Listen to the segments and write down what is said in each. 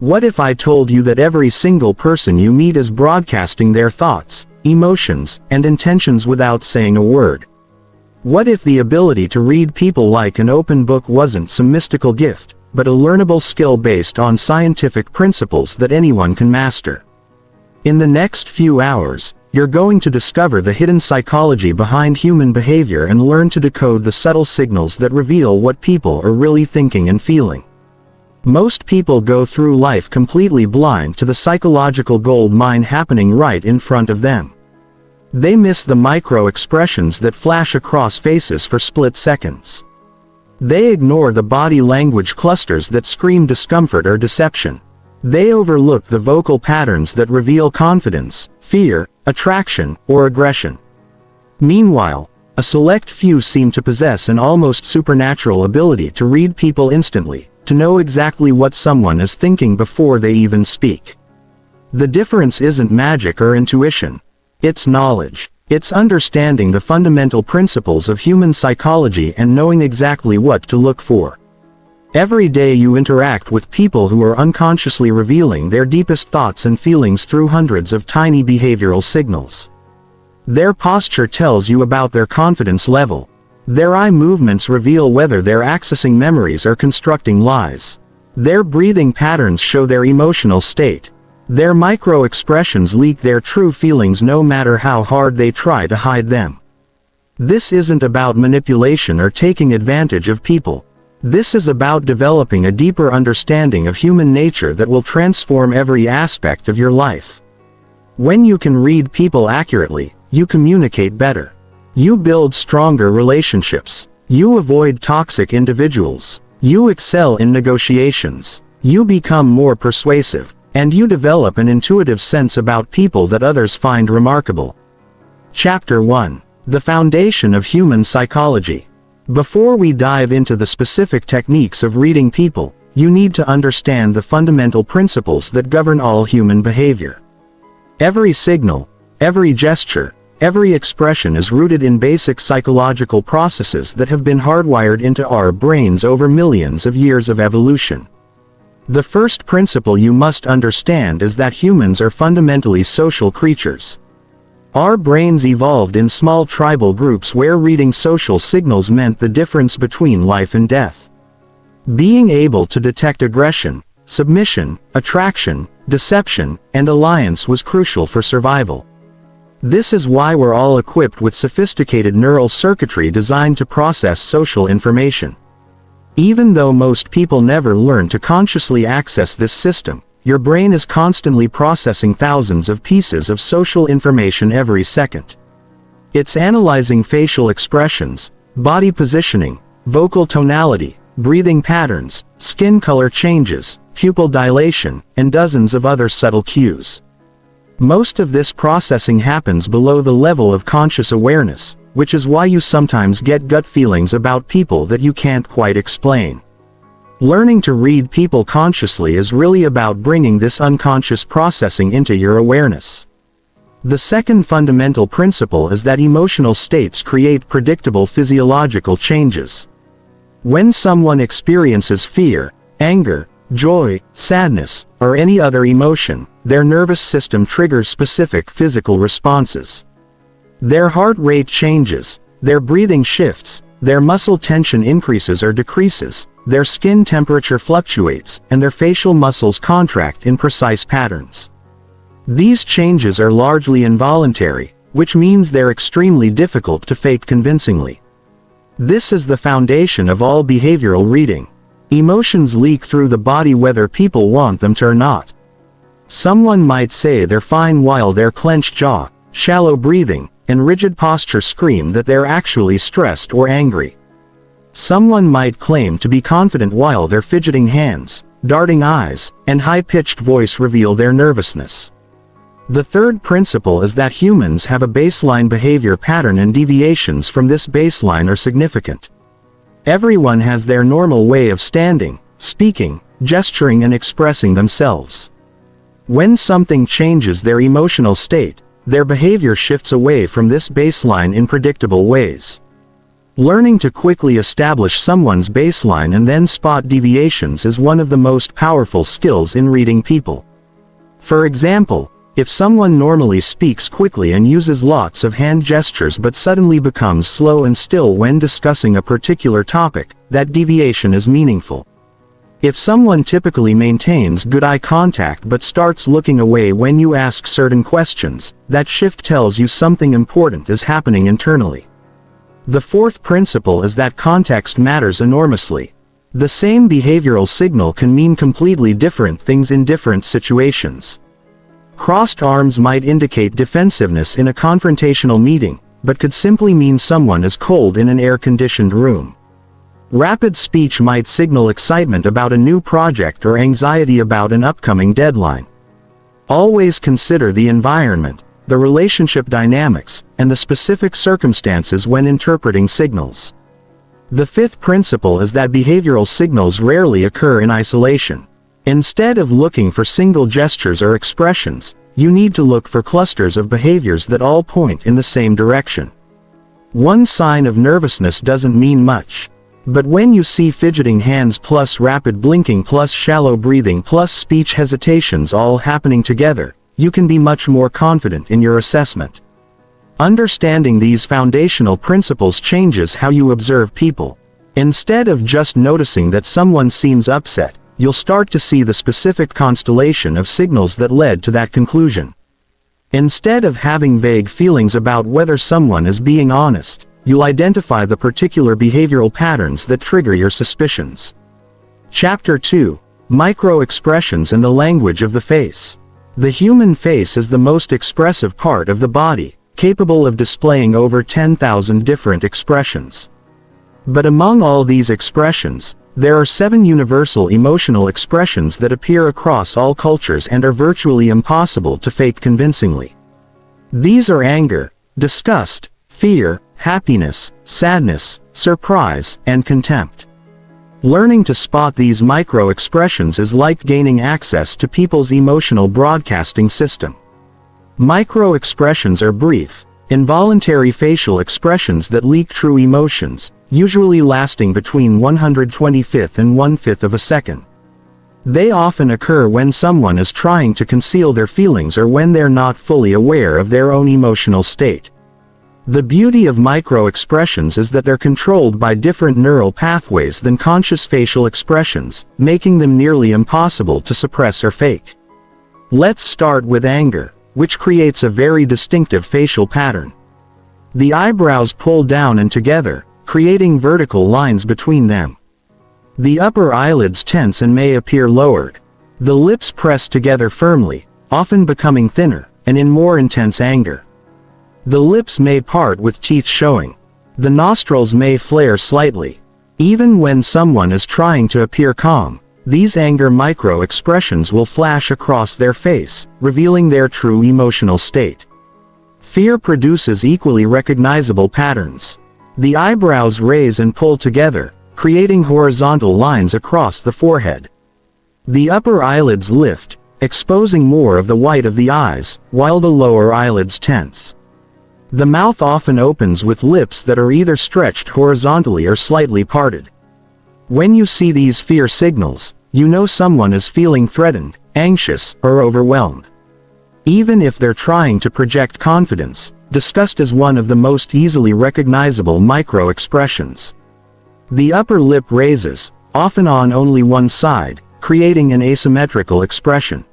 What if I told you that every single person you meet is broadcasting their thoughts, emotions, and intentions without saying a word? What if the ability to read people like an open book wasn't some mystical gift, but a learnable skill based on scientific principles that anyone can master? In the next few hours, you're going to discover the hidden psychology behind human behavior and learn to decode the subtle signals that reveal what people are really thinking and feeling. Most people go through life completely blind to the psychological gold mine happening right in front of them. They miss the micro expressions that flash across faces for split seconds. They ignore the body language clusters that scream discomfort or deception. They overlook the vocal patterns that reveal confidence, fear, attraction, or aggression. Meanwhile, a select few seem to possess an almost supernatural ability to read people instantly, to know exactly what someone is thinking before they even speak. The difference isn't magic or intuition. It's knowledge. It's understanding the fundamental principles of human psychology and knowing exactly what to look for. Every day you interact with people who are unconsciously revealing their deepest thoughts and feelings through hundreds of tiny behavioral signals. Their posture tells you about their confidence level. Their eye movements reveal whether they're accessing memories or constructing lies. Their breathing patterns show their emotional state. Their micro-expressions leak their true feelings no matter how hard they try to hide them. This isn't about manipulation or taking advantage of people. This is about developing a deeper understanding of human nature that will transform every aspect of your life. When you can read people accurately, you communicate better. You build stronger relationships. You avoid toxic individuals. You excel in negotiations. You become more persuasive. And you develop an intuitive sense about people that others find remarkable. Chapter 1. The Foundation of Human Psychology. Before we dive into the specific techniques of reading people, you need to understand the fundamental principles that govern all human behavior. Every signal, every gesture, every expression is rooted in basic psychological processes that have been hardwired into our brains over millions of years of evolution. The first principle you must understand is that humans are fundamentally social creatures. Our brains evolved in small tribal groups where reading social signals meant the difference between life and death. Being able to detect aggression, submission, attraction, deception, and alliance was crucial for survival. This is why we're all equipped with sophisticated neural circuitry designed to process social information. Even though most people never learn to consciously access this system, your brain is constantly processing thousands of pieces of social information every second. It's analyzing facial expressions, body positioning, vocal tonality, breathing patterns, skin color changes, pupil dilation, and dozens of other subtle cues. Most of this processing happens below the level of conscious awareness, which is why you sometimes get gut feelings about people that you can't quite explain. Learning to read people consciously is really about bringing this unconscious processing into your awareness. The second fundamental principle is that emotional states create predictable physiological changes. When someone experiences fear, anger, joy, sadness, or any other emotion, their nervous system triggers specific physical responses. Their heart rate changes, their breathing shifts, their muscle tension increases or decreases, their skin temperature fluctuates, and their facial muscles contract in precise patterns. These changes are largely involuntary, which means they're extremely difficult to fake convincingly. This is the foundation of all behavioral reading. Emotions leak through the body whether people want them to or not. Someone might say they're fine while their clenched jaw, shallow breathing, and rigid posture scream that they're actually stressed or angry. Someone might claim to be confident while their fidgeting hands, darting eyes, and high-pitched voice reveal their nervousness. The third principle is that humans have a baseline behavior pattern and deviations from this baseline are significant. Everyone has their normal way of standing, speaking, gesturing and expressing themselves. When something changes their emotional state, their behavior shifts away from this baseline in predictable ways. Learning to quickly establish someone's baseline and then spot deviations is one of the most powerful skills in reading people. For example, if someone normally speaks quickly and uses lots of hand gestures but suddenly becomes slow and still when discussing a particular topic, that deviation is meaningful. If someone typically maintains good eye contact but starts looking away when you ask certain questions, that shift tells you something important is happening internally. The fourth principle is that context matters enormously. The same behavioral signal can mean completely different things in different situations. Crossed arms might indicate defensiveness in a confrontational meeting, but could simply mean someone is cold in an air-conditioned room. Rapid speech might signal excitement about a new project or anxiety about an upcoming deadline. Always consider the environment, the relationship dynamics, and the specific circumstances when interpreting signals. The fifth principle is that behavioral signals rarely occur in isolation. Instead of looking for single gestures or expressions, you need to look for clusters of behaviors that all point in the same direction. One sign of nervousness doesn't mean much. But when you see fidgeting hands plus rapid blinking plus shallow breathing plus speech hesitations all happening together, you can be much more confident in your assessment. Understanding these foundational principles changes how you observe people. Instead of just noticing that someone seems upset, you'll start to see the specific constellation of signals that led to that conclusion. Instead of having vague feelings about whether someone is being honest, you'll identify the particular behavioral patterns that trigger your suspicions. Chapter 2. Micro-expressions and the language of the face. The human face is the most expressive part of the body, capable of displaying over 10,000 different expressions. But among all these expressions, there are 7 universal emotional expressions that appear across all cultures and are virtually impossible to fake convincingly. These are anger, disgust, fear, happiness, sadness, surprise, and contempt. Learning to spot these micro-expressions is like gaining access to people's emotional broadcasting system. Micro-expressions are brief, involuntary facial expressions that leak true emotions, usually lasting between 1/125th and 1/5 of a second. They often occur when someone is trying to conceal their feelings or when they're not fully aware of their own emotional state. The beauty of micro-expressions is that they're controlled by different neural pathways than conscious facial expressions, making them nearly impossible to suppress or fake. Let's start with anger, which creates a very distinctive facial pattern. The eyebrows pull down and together, creating vertical lines between them. The upper eyelids tense and may appear lowered. The lips press together firmly, often becoming thinner, and in more intense anger. The lips may part with teeth showing. The nostrils may flare slightly. Even when someone is trying to appear calm, these anger micro-expressions will flash across their face, revealing their true emotional state. Fear produces equally recognizable patterns. The eyebrows raise and pull together, creating horizontal lines across the forehead. The upper eyelids lift, exposing more of the white of the eyes, while the lower eyelids tense. The mouth often opens with lips that are either stretched horizontally or slightly parted. When you see these fear signals, you know someone is feeling threatened, anxious, or overwhelmed. Even if they're trying to project confidence, disgust is one of the most easily recognizable micro-expressions. The upper lip raises, often on only one side, creating an asymmetrical expression.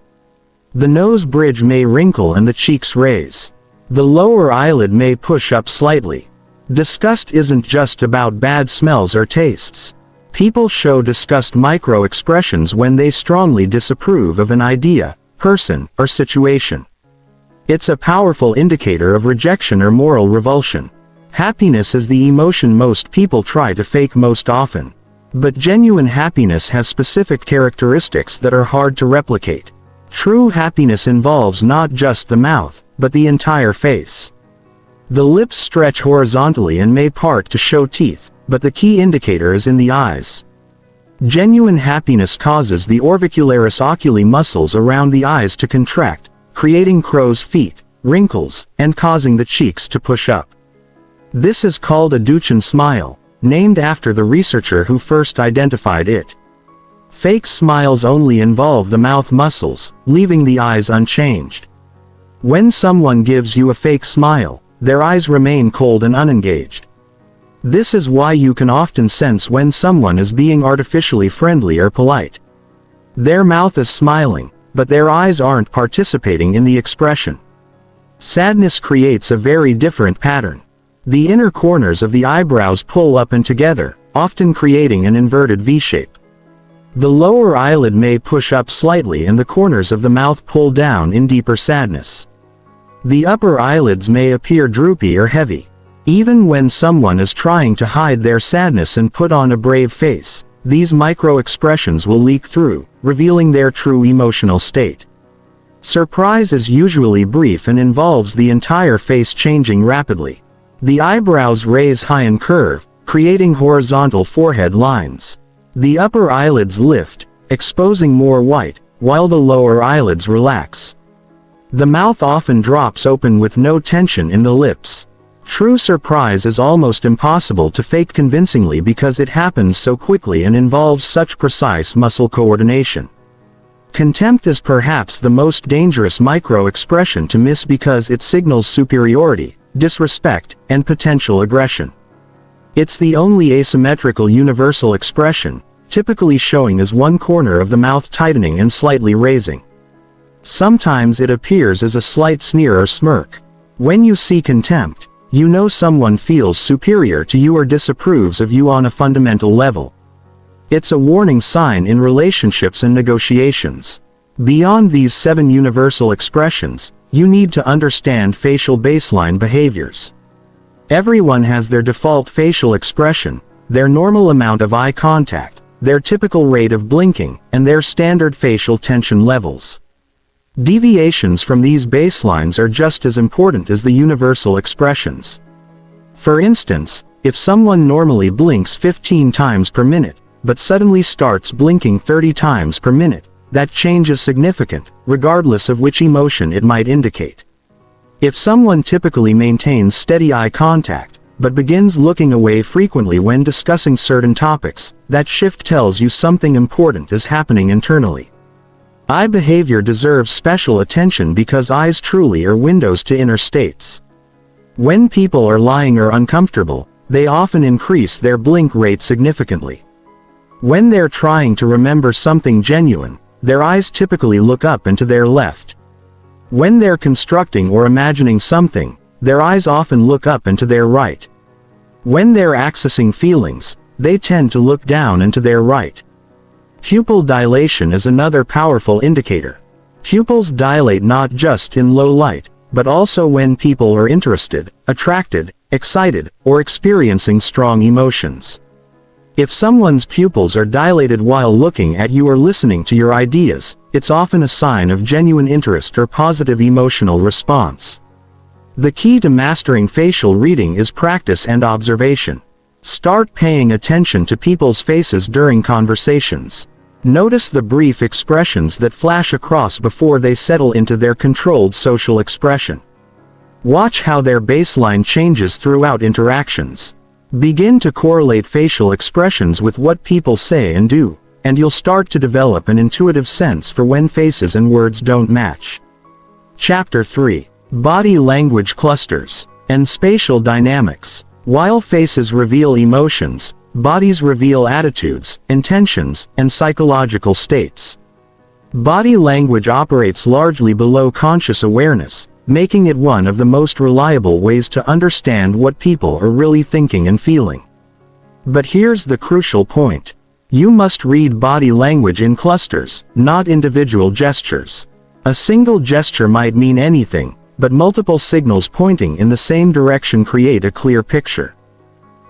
The nose bridge may wrinkle and the cheeks raise. The lower eyelid may push up slightly. Disgust isn't just about bad smells or tastes. People show disgust micro-expressions when they strongly disapprove of an idea, person, or situation. It's a powerful indicator of rejection or moral revulsion. Happiness is the emotion most people try to fake most often. But genuine happiness has specific characteristics that are hard to replicate. True happiness involves not just the mouth, but the entire face. The lips stretch horizontally and may part to show teeth, but the key indicator is in the eyes. Genuine happiness causes the orbicularis oculi muscles around the eyes to contract, creating crow's feet, wrinkles, and causing the cheeks to push up. This is called a Duchenne smile, named after the researcher who first identified it. Fake smiles only involve the mouth muscles, leaving the eyes unchanged. When someone gives you a fake smile, their eyes remain cold and unengaged. This is why you can often sense when someone is being artificially friendly or polite. Their mouth is smiling, but their eyes aren't participating in the expression. Sadness creates a very different pattern. The inner corners of the eyebrows pull up and together, often creating an inverted V-shape. The lower eyelid may push up slightly and the corners of the mouth pull down in deeper sadness. The upper eyelids may appear droopy or heavy. Even when someone is trying to hide their sadness and put on a brave face, these micro-expressions will leak through, revealing their true emotional state. Surprise is usually brief and involves the entire face changing rapidly. The eyebrows raise high and curve, creating horizontal forehead lines. The upper eyelids lift, exposing more white, while the lower eyelids relax. The mouth often drops open with no tension in the lips. True surprise is almost impossible to fake convincingly because it happens so quickly and involves such precise muscle coordination. Contempt is perhaps the most dangerous micro-expression to miss because it signals superiority, disrespect, and potential aggression. It's the only asymmetrical universal expression, typically showing as one corner of the mouth tightening and slightly raising. Sometimes it appears as a slight sneer or smirk. When you see contempt, you know someone feels superior to you or disapproves of you on a fundamental level. It's a warning sign in relationships and negotiations. Beyond these 7 universal expressions, you need to understand facial baseline behaviors. Everyone has their default facial expression, their normal amount of eye contact, their typical rate of blinking, and their standard facial tension levels. Deviations from these baselines are just as important as the universal expressions. For instance, if someone normally blinks 15 times per minute, but suddenly starts blinking 30 times per minute, that change is significant, regardless of which emotion it might indicate. If someone typically maintains steady eye contact, but begins looking away frequently when discussing certain topics, that shift tells you something important is happening internally. Eye behavior deserves special attention because eyes truly are windows to inner states. When people are lying or uncomfortable, they often increase their blink rate significantly. When they're trying to remember something genuine, their eyes typically look up and to their left. When they're constructing or imagining something, their eyes often look up and to their right. When they're accessing feelings, they tend to look down and to their right. Pupil dilation is another powerful indicator. Pupils dilate not just in low light, but also when people are interested, attracted, excited, or experiencing strong emotions. If someone's pupils are dilated while looking at you or listening to your ideas, it's often a sign of genuine interest or positive emotional response. The key to mastering facial reading is practice and observation. Start paying attention to people's faces during conversations. Notice the brief expressions that flash across before they settle into their controlled social expression. Watch how their baseline changes throughout interactions. Begin to correlate facial expressions with what people say and do, and you'll start to develop an intuitive sense for when faces and words don't match. Chapter 3. Body Language Clusters and Spatial Dynamics. While faces reveal emotions, bodies reveal attitudes, intentions, and psychological states. Body language operates largely below conscious awareness, making it one of the most reliable ways to understand what people are really thinking and feeling. But here's the crucial point. You must read body language in clusters, not individual gestures. A single gesture might mean anything, but multiple signals pointing in the same direction create a clear picture.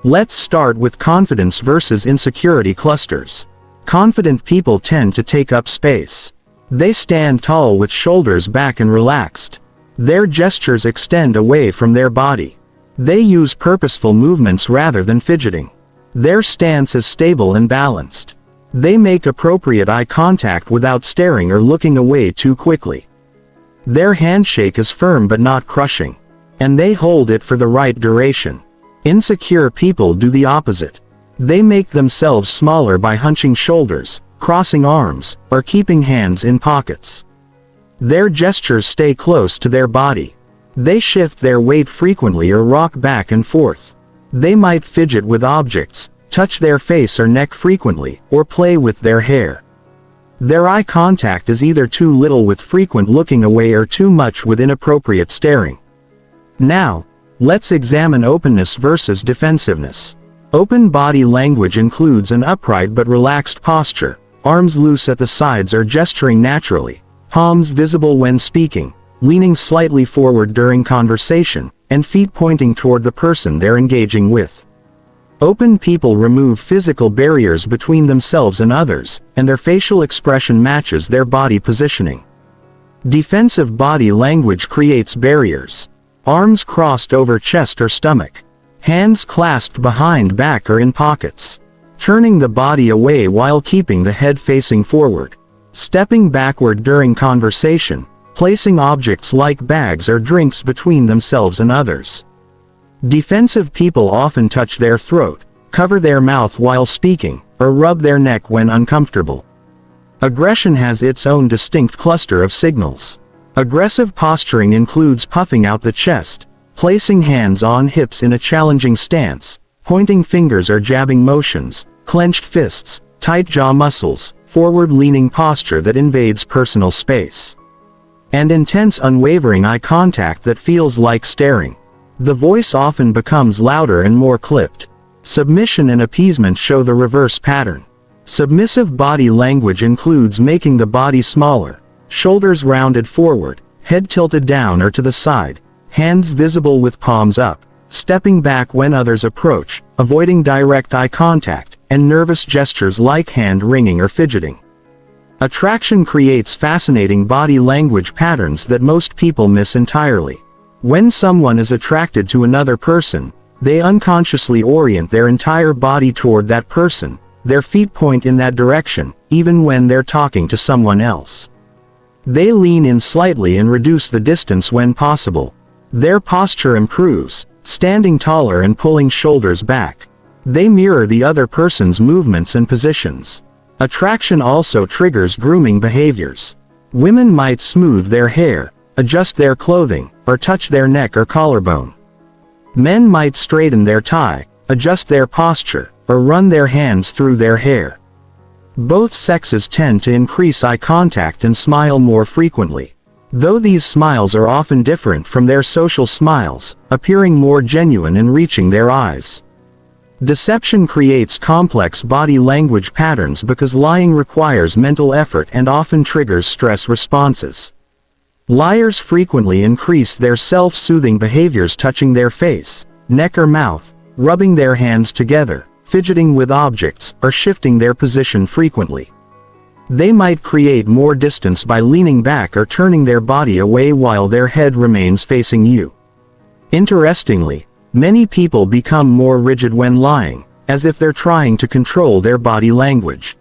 Let's start with confidence versus insecurity clusters. Confident people tend to take up space. They stand tall with shoulders back and relaxed. Their gestures extend away from their body. They use purposeful movements rather than fidgeting. Their stance is stable and balanced. They make appropriate eye contact without staring or looking away too quickly. Their handshake is firm but not crushing. And they hold it for the right duration. Insecure people do the opposite. They make themselves smaller by hunching shoulders, crossing arms, or keeping hands in pockets. Their gestures stay close to their body. They shift their weight frequently or rock back and forth. They might fidget with objects, touch their face or neck frequently, or play with their hair. Their eye contact is either too little with frequent looking away or too much with inappropriate staring. Now, let's examine openness versus defensiveness. Open body language includes an upright but relaxed posture, arms loose at the sides or gesturing naturally, palms visible when speaking, leaning slightly forward during conversation, and feet pointing toward the person they're engaging with. Open people remove physical barriers between themselves and others, and their facial expression matches their body positioning. Defensive body language creates barriers. Arms crossed over chest or stomach. Hands clasped behind back or in pockets. Turning the body away while keeping the head facing forward. Stepping backward during conversation. Placing objects like bags or drinks between themselves and others. Defensive people often touch their throat, cover their mouth while speaking, or rub their neck when uncomfortable. Aggression has its own distinct cluster of signals. Aggressive posturing includes puffing out the chest, placing hands on hips in a challenging stance, pointing fingers or jabbing motions, clenched fists, tight jaw muscles, forward-leaning posture that invades personal space. And intense unwavering eye contact that feels like staring. The voice often becomes louder and more clipped. Submission and appeasement show the reverse pattern. Submissive body language includes making the body smaller, shoulders rounded forward, head tilted down or to the side, hands visible with palms up, stepping back when others approach, avoiding direct eye contact, and nervous gestures like hand wringing or fidgeting. Attraction creates fascinating body language patterns that most people miss entirely. When someone is attracted to another person, they unconsciously orient their entire body toward that person, their feet point in that direction, even when they're talking to someone else. They lean in slightly and reduce the distance when possible. Their posture improves, standing taller and pulling shoulders back. They mirror the other person's movements and positions. Attraction also triggers grooming behaviors. Women might smooth their hair, adjust their clothing, or touch their neck or collarbone. Men might straighten their tie, adjust their posture, or run their hands through their hair. Both sexes tend to increase eye contact and smile more frequently. Though these smiles are often different from their social smiles, appearing more genuine and reaching their eyes. Deception creates complex body language patterns because lying requires mental effort and often triggers stress responses. Liars frequently increase their self-soothing behaviors, touching their face, neck or mouth, rubbing their hands together, fidgeting with objects, or shifting their position frequently. They might create more distance by leaning back or turning their body away while their head remains facing you. Interestingly, many people become more rigid when lying, as if they're trying to control their body language.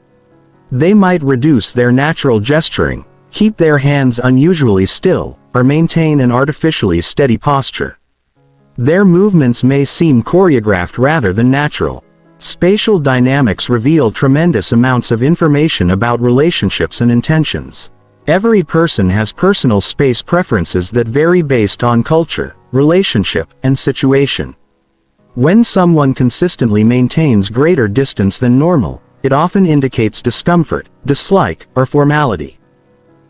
They might reduce their natural gesturing, keep their hands unusually still, or maintain an artificially steady posture. Their movements may seem choreographed rather than natural. Spatial dynamics reveal tremendous amounts of information about relationships and intentions. Every person has personal space preferences that vary based on culture, relationship, and situation. When someone consistently maintains greater distance than normal, it often indicates discomfort, dislike, or formality.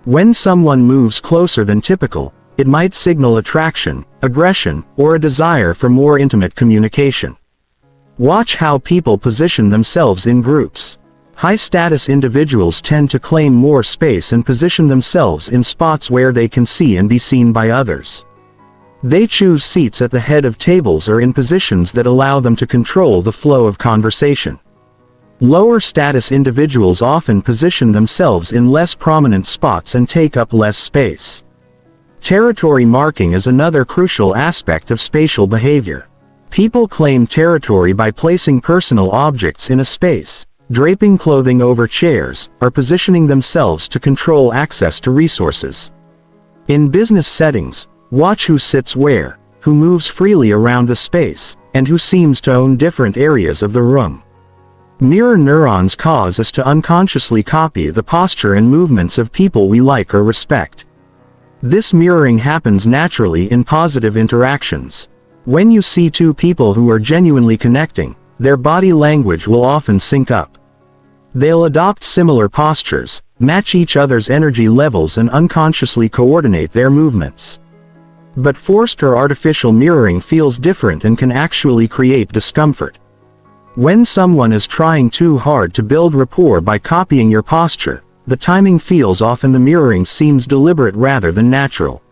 When someone moves closer than typical, it might signal attraction, aggression, or a desire for more intimate communication. Watch how people position themselves in groups. High-status individuals tend to claim more space and position themselves in spots where they can see and be seen by others. They choose seats at the head of tables or in positions that allow them to control the flow of conversation. Lower-status individuals often position themselves in less prominent spots and take up less space. Territory marking is another crucial aspect of spatial behavior. People claim territory by placing personal objects in a space, draping clothing over chairs, or positioning themselves to control access to resources. In business settings, watch who sits where, who moves freely around the space, and who seems to own different areas of the room. Mirror neurons cause us to unconsciously copy the posture and movements of people we like or respect. This mirroring happens naturally in positive interactions. When you see two people who are genuinely connecting, their body language will often sync up. They'll adopt similar postures, match each other's energy levels, and unconsciously coordinate their movements. But forced or artificial mirroring feels different and can actually create discomfort. When someone is trying too hard to build rapport by copying your posture, the timing feels off and the mirroring seems deliberate rather than natural.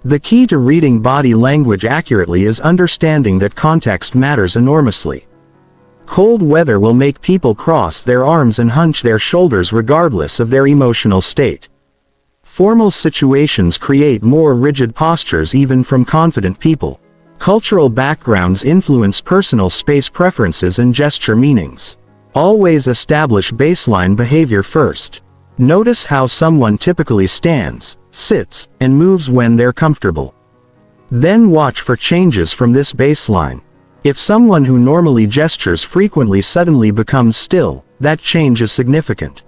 The key to reading body language accurately is understanding that context matters enormously. Cold weather will make people cross their arms and hunch their shoulders regardless of their emotional state. Formal situations create more rigid postures even from confident people. Cultural backgrounds influence personal space preferences and gesture meanings. Always establish baseline behavior first. Notice how someone typically stands, sits, and moves when they're comfortable. Then watch for changes from this baseline. If someone who normally gestures frequently suddenly becomes still, that change is significant.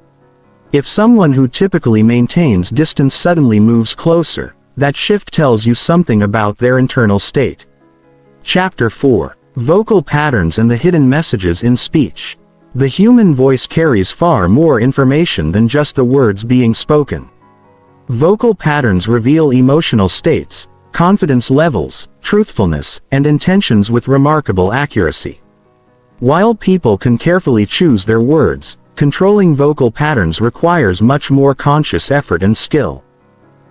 If someone who typically maintains distance suddenly moves closer, that shift tells you something about their internal state. Chapter 4. Vocal Patterns and the Hidden Messages in Speech. The human voice carries far more information than just the words being spoken. Vocal patterns reveal emotional states, confidence levels, truthfulness, and intentions with remarkable accuracy. While people can carefully choose their words, controlling vocal patterns requires much more conscious effort and skill,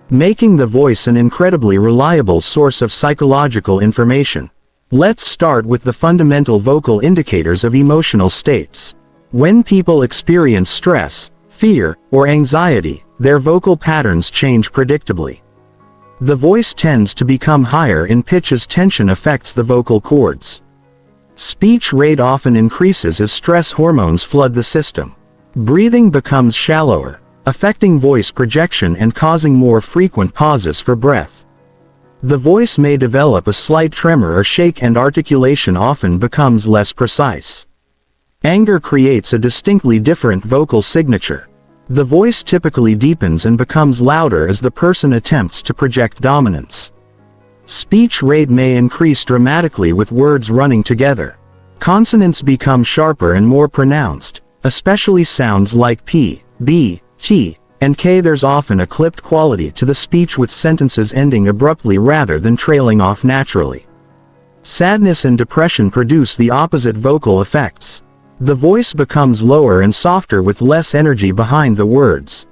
making the voice an incredibly reliable source of psychological information. Let's start with the fundamental vocal indicators of emotional states. When people experience stress, fear, or anxiety, their vocal patterns change predictably. The voice tends to become higher in pitch as tension affects the vocal cords. Speech rate often increases as stress hormones flood the system. Breathing becomes shallower, affecting voice projection and causing more frequent pauses for breath. The voice may develop a slight tremor or shake, and articulation often becomes less precise. Anger creates a distinctly different vocal signature. The voice typically deepens and becomes louder as the person attempts to project dominance. Speech rate may increase dramatically with words running together. Consonants become sharper and more pronounced, especially sounds like P, B, T, and K. There's often a clipped quality to the speech with sentences ending abruptly rather than trailing off naturally. Sadness and depression produce the opposite vocal effects. The voice becomes lower and softer with less energy behind the words.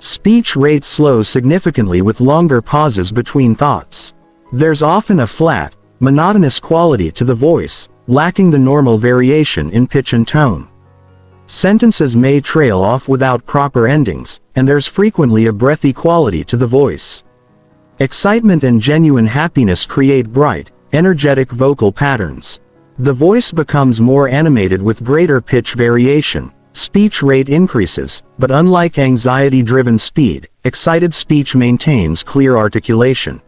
Speech rate slows significantly with longer pauses between thoughts. There's often a flat, monotonous quality to the voice, lacking the normal variation in pitch and tone. Sentences may trail off without proper endings, and there's frequently a breathy quality to the voice. Excitement and genuine happiness create bright, energetic vocal patterns. The voice becomes more animated with greater pitch variation. Speech rate increases, but unlike anxiety-driven speed, excited speech maintains clear articulation.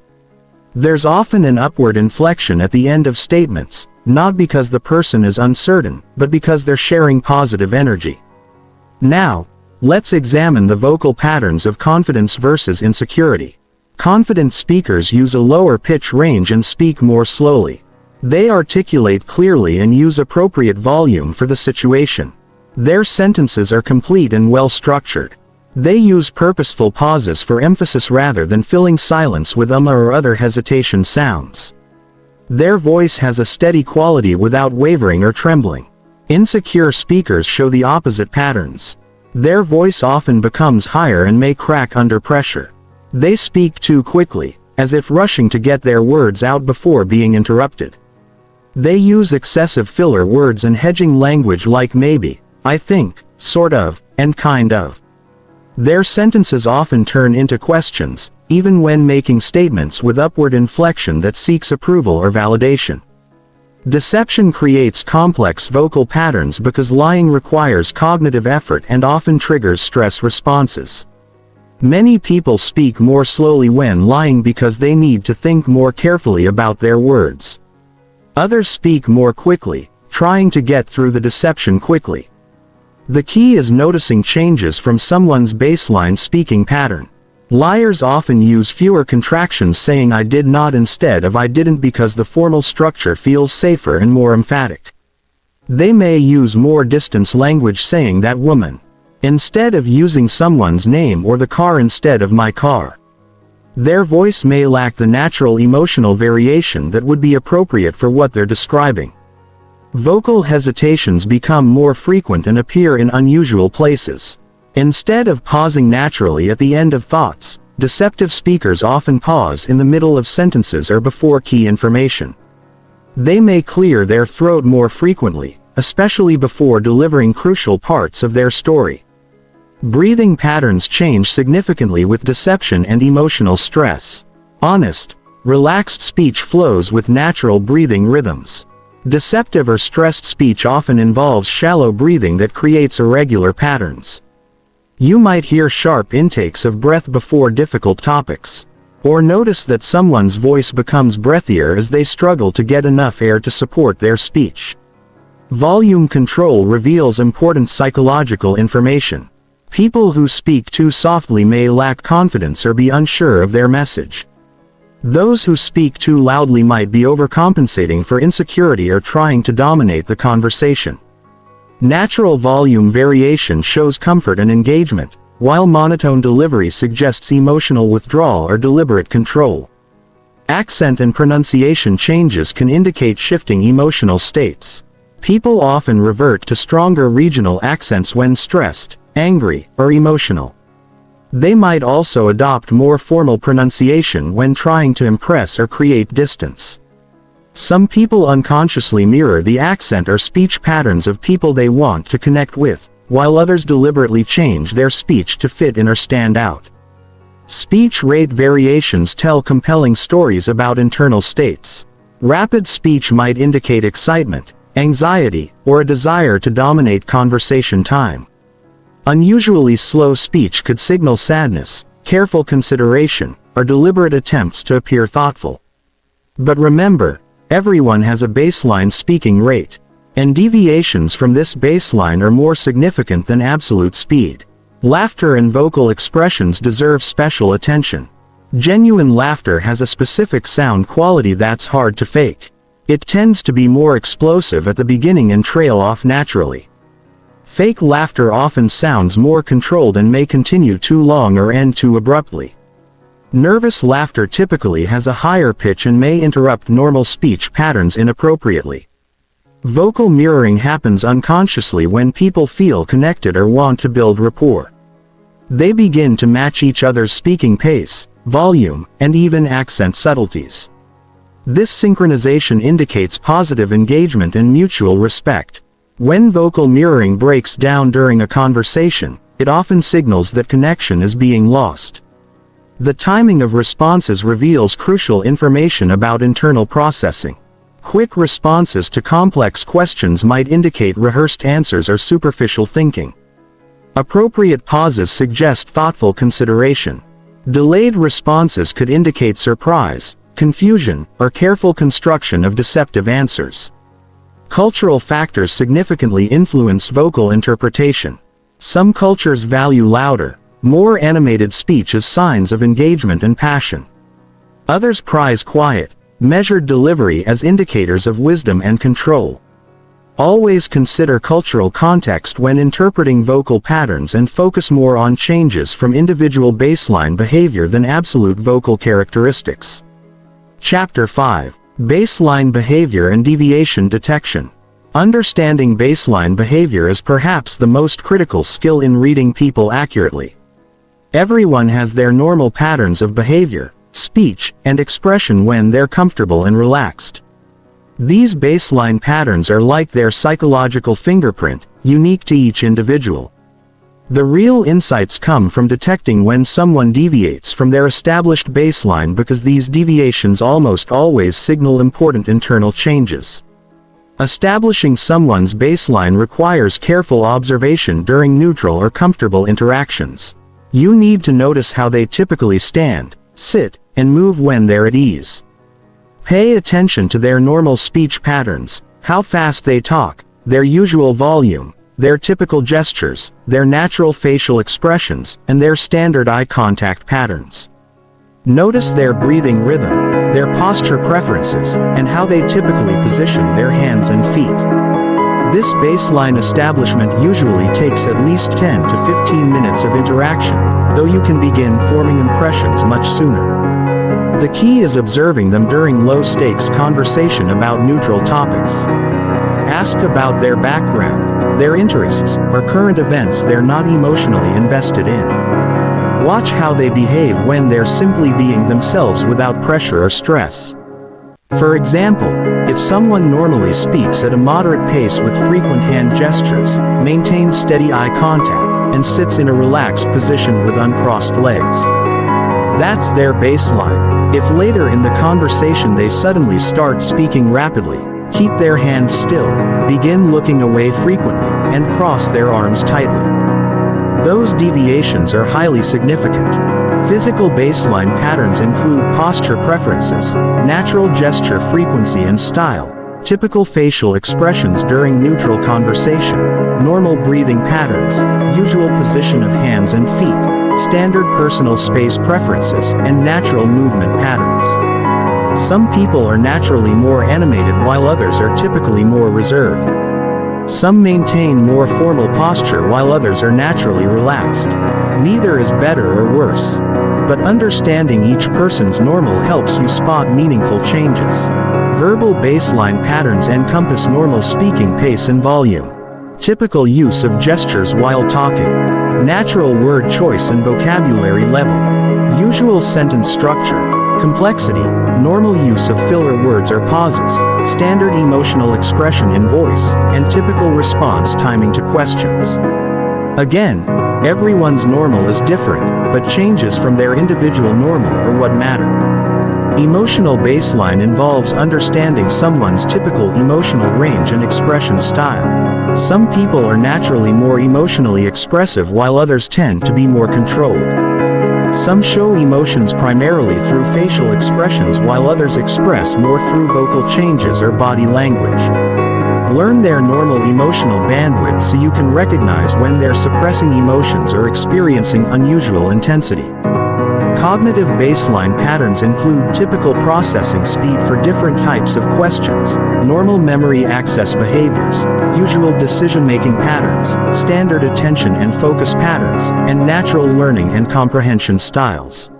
There's often an upward inflection at the end of statements, not because the person is uncertain, but because they're sharing positive energy. Now, let's examine the vocal patterns of confidence versus insecurity. Confident speakers use a lower pitch range and speak more slowly. They articulate clearly and use appropriate volume for the situation. Their sentences are complete and well structured. They use purposeful pauses for emphasis rather than filling silence with or other hesitation sounds. Their voice has a steady quality without wavering or trembling. Insecure speakers show the opposite patterns. Their voice often becomes higher and may crack under pressure. They speak too quickly, as if rushing to get their words out before being interrupted. They use excessive filler words and hedging language like maybe, I think, sort of, and kind of. Their sentences often turn into questions, even when making statements with upward inflection that seeks approval or validation. Deception creates complex vocal patterns because lying requires cognitive effort and often triggers stress responses. Many people speak more slowly when lying because they need to think more carefully about their words. Others speak more quickly, trying to get through the deception quickly. The key is noticing changes from someone's baseline speaking pattern. Liars often use fewer contractions, saying "I did not" instead of "I didn't," because the formal structure feels safer and more emphatic. They may use more distance language, saying "that woman," instead of using someone's name, or "the car" instead of "my car." Their voice may lack the natural emotional variation that would be appropriate for what they're describing. Vocal hesitations become more frequent and appear in unusual places. Instead of pausing naturally at the end of thoughts, deceptive speakers often pause in the middle of sentences or before key information. They may clear their throat more frequently, especially before delivering crucial parts of their story. Breathing patterns change significantly with deception and emotional stress. Honest, relaxed speech flows with natural breathing rhythms. Deceptive or stressed speech often involves shallow breathing that creates irregular patterns. You might hear sharp intakes of breath before difficult topics, or notice that someone's voice becomes breathier as they struggle to get enough air to support their speech. Volume control reveals important psychological information. People who speak too softly may lack confidence or be unsure of their message. Those who speak too loudly might be overcompensating for insecurity or trying to dominate the conversation. Natural volume variation shows comfort and engagement, while monotone delivery suggests emotional withdrawal or deliberate control. Accent and pronunciation changes can indicate shifting emotional states. People often revert to stronger regional accents when stressed, angry, or emotional. They might also adopt more formal pronunciation when trying to impress or create distance. Some people unconsciously mirror the accent or speech patterns of people they want to connect with, while others deliberately change their speech to fit in or stand out. Speech rate variations tell compelling stories about internal states. Rapid speech might indicate excitement, anxiety, or a desire to dominate conversation time. Unusually slow speech could signal sadness, careful consideration, or deliberate attempts to appear thoughtful. But remember, everyone has a baseline speaking rate, and deviations from this baseline are more significant than absolute speed. Laughter and vocal expressions deserve special attention. Genuine laughter has a specific sound quality that's hard to fake. It tends to be more explosive at the beginning and trail off naturally. Fake laughter often sounds more controlled and may continue too long or end too abruptly. Nervous laughter typically has a higher pitch and may interrupt normal speech patterns inappropriately. Vocal mirroring happens unconsciously when people feel connected or want to build rapport. They begin to match each other's speaking pace, volume, and even accent subtleties. This synchronization indicates positive engagement and mutual respect. When vocal mirroring breaks down during a conversation, it often signals that connection is being lost. The timing of responses reveals crucial information about internal processing. Quick responses to complex questions might indicate rehearsed answers or superficial thinking. Appropriate pauses suggest thoughtful consideration. Delayed responses could indicate surprise, confusion, or careful construction of deceptive answers. Cultural factors significantly influence vocal interpretation. Some cultures value louder, more animated speech as signs of engagement and passion. Others prize quiet, measured delivery as indicators of wisdom and control. Always consider cultural context when interpreting vocal patterns and focus more on changes from individual baseline behavior than absolute vocal characteristics. Chapter 5. Baseline Behavior and Deviation Detection. Understanding baseline behavior is perhaps the most critical skill in reading people accurately. Everyone has their normal patterns of behavior, speech, and expression when they're comfortable and relaxed. These baseline patterns are like their psychological fingerprint, unique to each individual. The real insights come from detecting when someone deviates from their established baseline, because these deviations almost always signal important internal changes. Establishing someone's baseline requires careful observation during neutral or comfortable interactions. You need to notice how they typically stand, sit, and move when they're at ease. Pay attention to their normal speech patterns, how fast they talk, their usual volume, their typical gestures, their natural facial expressions, and their standard eye contact patterns. Notice their breathing rhythm, their posture preferences, and how they typically position their hands and feet. This baseline establishment usually takes at least 10 to 15 minutes of interaction, though you can begin forming impressions much sooner. The key is observing them during low-stakes conversation about neutral topics. Ask about their background, their interests, or current events they're not emotionally invested in. Watch how they behave when they're simply being themselves without pressure or stress. For example, if someone normally speaks at a moderate pace with frequent hand gestures, maintains steady eye contact, and sits in a relaxed position with uncrossed legs, that's their baseline. If later in the conversation they suddenly start speaking rapidly, keep their hands still, begin looking away frequently, and cross their arms tightly, those deviations are highly significant. Physical baseline patterns include posture preferences, natural gesture frequency and style, typical facial expressions during neutral conversation, normal breathing patterns, usual position of hands and feet, standard personal space preferences, and natural movement patterns. Some people are naturally more animated while others are typically more reserved. Some maintain more formal posture while others are naturally relaxed. Neither is better or worse. But understanding each person's normal helps you spot meaningful changes. Verbal baseline patterns encompass normal speaking pace and volume, typical use of gestures while talking, natural word choice and vocabulary level, usual sentence structure, complexity, normal use of filler words or pauses, standard emotional expression in voice, and typical response timing to questions. Again, everyone's normal is different, but changes from their individual normal are what matter. Emotional baseline involves understanding someone's typical emotional range and expression style. Some people are naturally more emotionally expressive while others tend to be more controlled. Some show emotions primarily through facial expressions while others express more through vocal changes or body language. Learn their normal emotional bandwidth so you can recognize when they're suppressing emotions or experiencing unusual intensity. Cognitive baseline patterns include typical processing speed for different types of questions, normal memory access behaviors, usual decision-making patterns, standard attention and focus patterns, and natural learning and comprehension styles.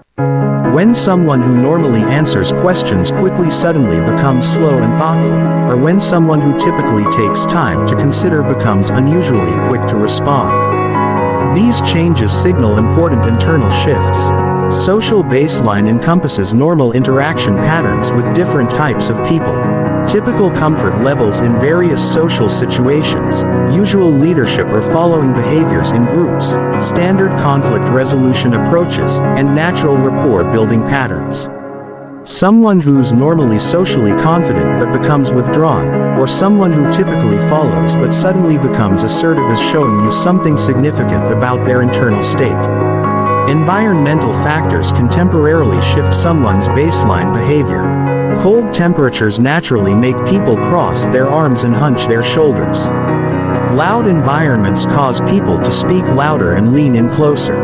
When someone who normally answers questions quickly suddenly becomes slow and thoughtful, or when someone who typically takes time to consider becomes unusually quick to respond. These changes signal important internal shifts. Social baseline encompasses normal interaction patterns with different types of people, typical comfort levels in various social situations, usual leadership or following behaviors in groups, standard conflict resolution approaches, and natural rapport building patterns. Someone who's normally socially confident but becomes withdrawn, or someone who typically follows but suddenly becomes assertive is showing you something significant about their internal state. Environmental factors can temporarily shift someone's baseline behavior. Cold temperatures naturally make people cross their arms and hunch their shoulders. Loud environments cause people to speak louder and lean in closer.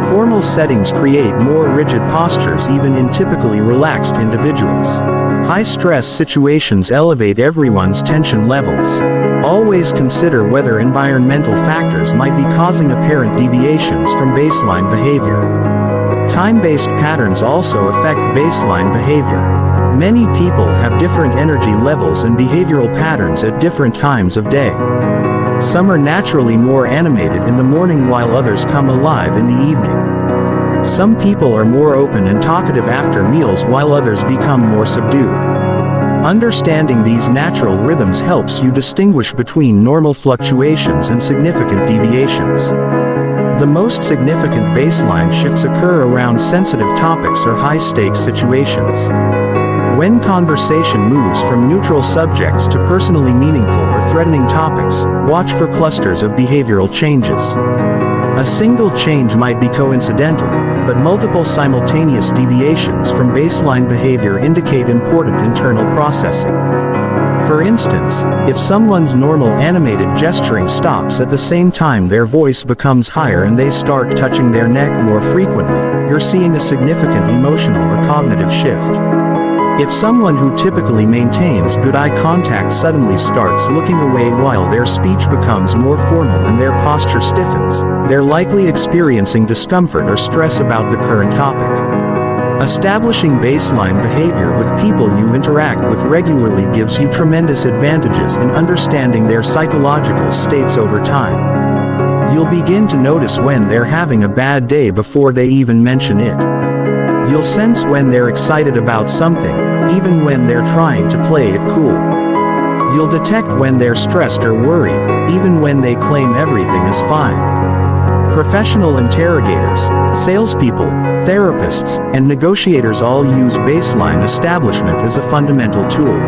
Formal settings create more rigid postures even in typically relaxed individuals. High-stress situations elevate everyone's tension levels. Always consider whether environmental factors might be causing apparent deviations from baseline behavior. Time-based patterns also affect baseline behavior. Many people have different energy levels and behavioral patterns at different times of day. Some are naturally more animated in the morning while others come alive in the evening. Some people are more open and talkative after meals while others become more subdued. Understanding these natural rhythms helps you distinguish between normal fluctuations and significant deviations. The most significant baseline shifts occur around sensitive topics or high-stakes situations. When conversation moves from neutral subjects to personally meaningful or threatening topics, watch for clusters of behavioral changes. A single change might be coincidental, but multiple simultaneous deviations from baseline behavior indicate important internal processing. For instance, if someone's normal animated gesturing stops at the same time their voice becomes higher and they start touching their neck more frequently, you're seeing a significant emotional or cognitive shift. If someone who typically maintains good eye contact suddenly starts looking away while their speech becomes more formal and their posture stiffens, they're likely experiencing discomfort or stress about the current topic. Establishing baseline behavior with people you interact with regularly gives you tremendous advantages in understanding their psychological states over time. You'll begin to notice when they're having a bad day before they even mention it. You'll sense when they're excited about something, even when they're trying to play it cool. You'll detect when they're stressed or worried, even when they claim everything is fine. Professional interrogators, salespeople, therapists, and negotiators all use baseline establishment as a fundamental tool.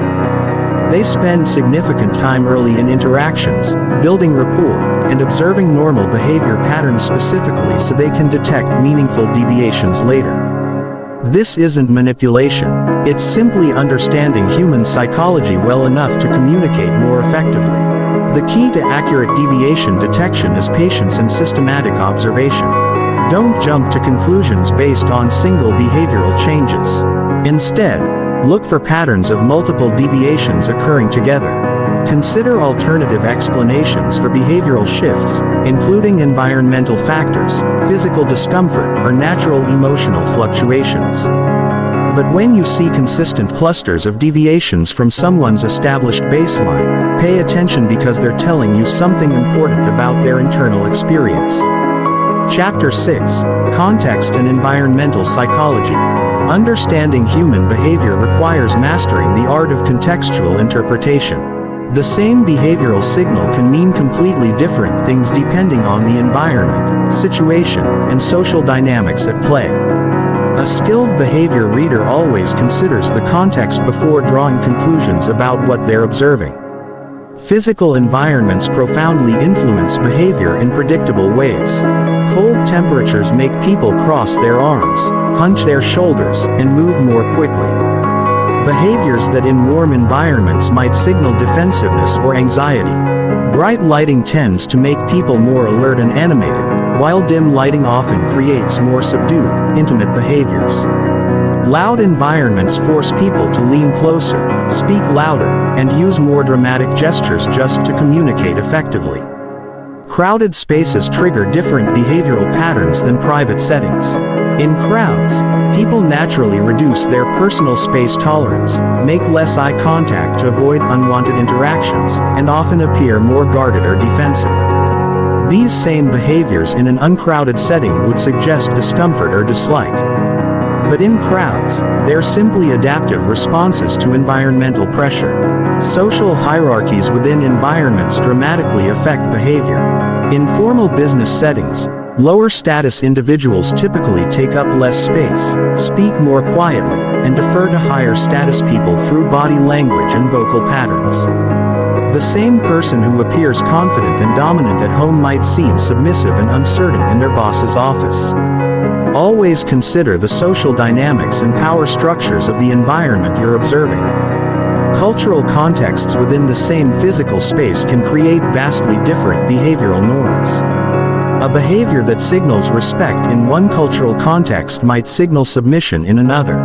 They spend significant time early in interactions, building rapport, and observing normal behavior patterns specifically so they can detect meaningful deviations later. This isn't manipulation, it's simply understanding human psychology well enough to communicate more effectively. The key to accurate deviation detection is patience and systematic observation. Don't jump to conclusions based on single behavioral changes. Instead, look for patterns of multiple deviations occurring together. Consider alternative explanations for behavioral shifts, including environmental factors, physical discomfort, or natural emotional fluctuations. But when you see consistent clusters of deviations from someone's established baseline, pay attention because they're telling you something important about their internal experience. Chapter 6: Context and Environmental Psychology. Understanding human behavior requires mastering the art of contextual interpretation. The same behavioral signal can mean completely different things depending on the environment, situation, and social dynamics at play. A skilled behavior reader always considers the context before drawing conclusions about what they're observing. Physical environments profoundly influence behavior in predictable ways. Cold temperatures make people cross their arms, hunch their shoulders, and move more quickly. Behaviors that in warm environments might signal defensiveness or anxiety. Bright lighting tends to make people more alert and animated, while dim lighting often creates more subdued, intimate behaviors. Loud environments force people to lean closer, speak louder, and use more dramatic gestures just to communicate effectively. Crowded spaces trigger different behavioral patterns than private settings. In crowds, people naturally reduce their personal space tolerance, make less eye contact to avoid unwanted interactions, and often appear more guarded or defensive. These same behaviors in an uncrowded setting would suggest discomfort or dislike. But in crowds, they're simply adaptive responses to environmental pressure. Social hierarchies within environments dramatically affect behavior. In formal business settings, lower status individuals typically take up less space, speak more quietly, and defer to higher status people through body language and vocal patterns. The same person who appears confident and dominant at home might seem submissive and uncertain in their boss's office. Always consider the social dynamics and power structures of the environment you're observing. Cultural contexts within the same physical space can create vastly different behavioral norms. A behavior that signals respect in one cultural context might signal submission in another.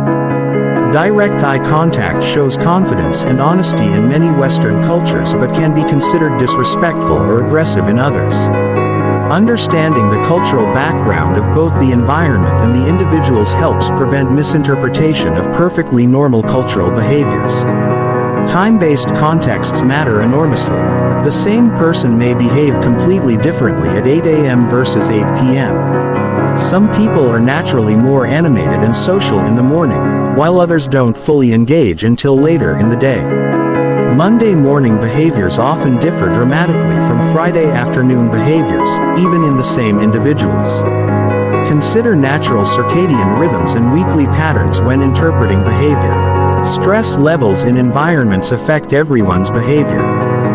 Direct eye contact shows confidence and honesty in many Western cultures but can be considered disrespectful or aggressive in others. Understanding the cultural background of both the environment and the individuals helps prevent misinterpretation of perfectly normal cultural behaviors. Time-based contexts matter enormously. The same person may behave completely differently at 8 a.m. versus 8 p.m. Some people are naturally more animated and social in the morning, while others don't fully engage until later in the day. Monday morning behaviors often differ dramatically from Friday afternoon behaviors, even in the same individuals. Consider natural circadian rhythms and weekly patterns when interpreting behavior. Stress levels in environments affect everyone's behavior.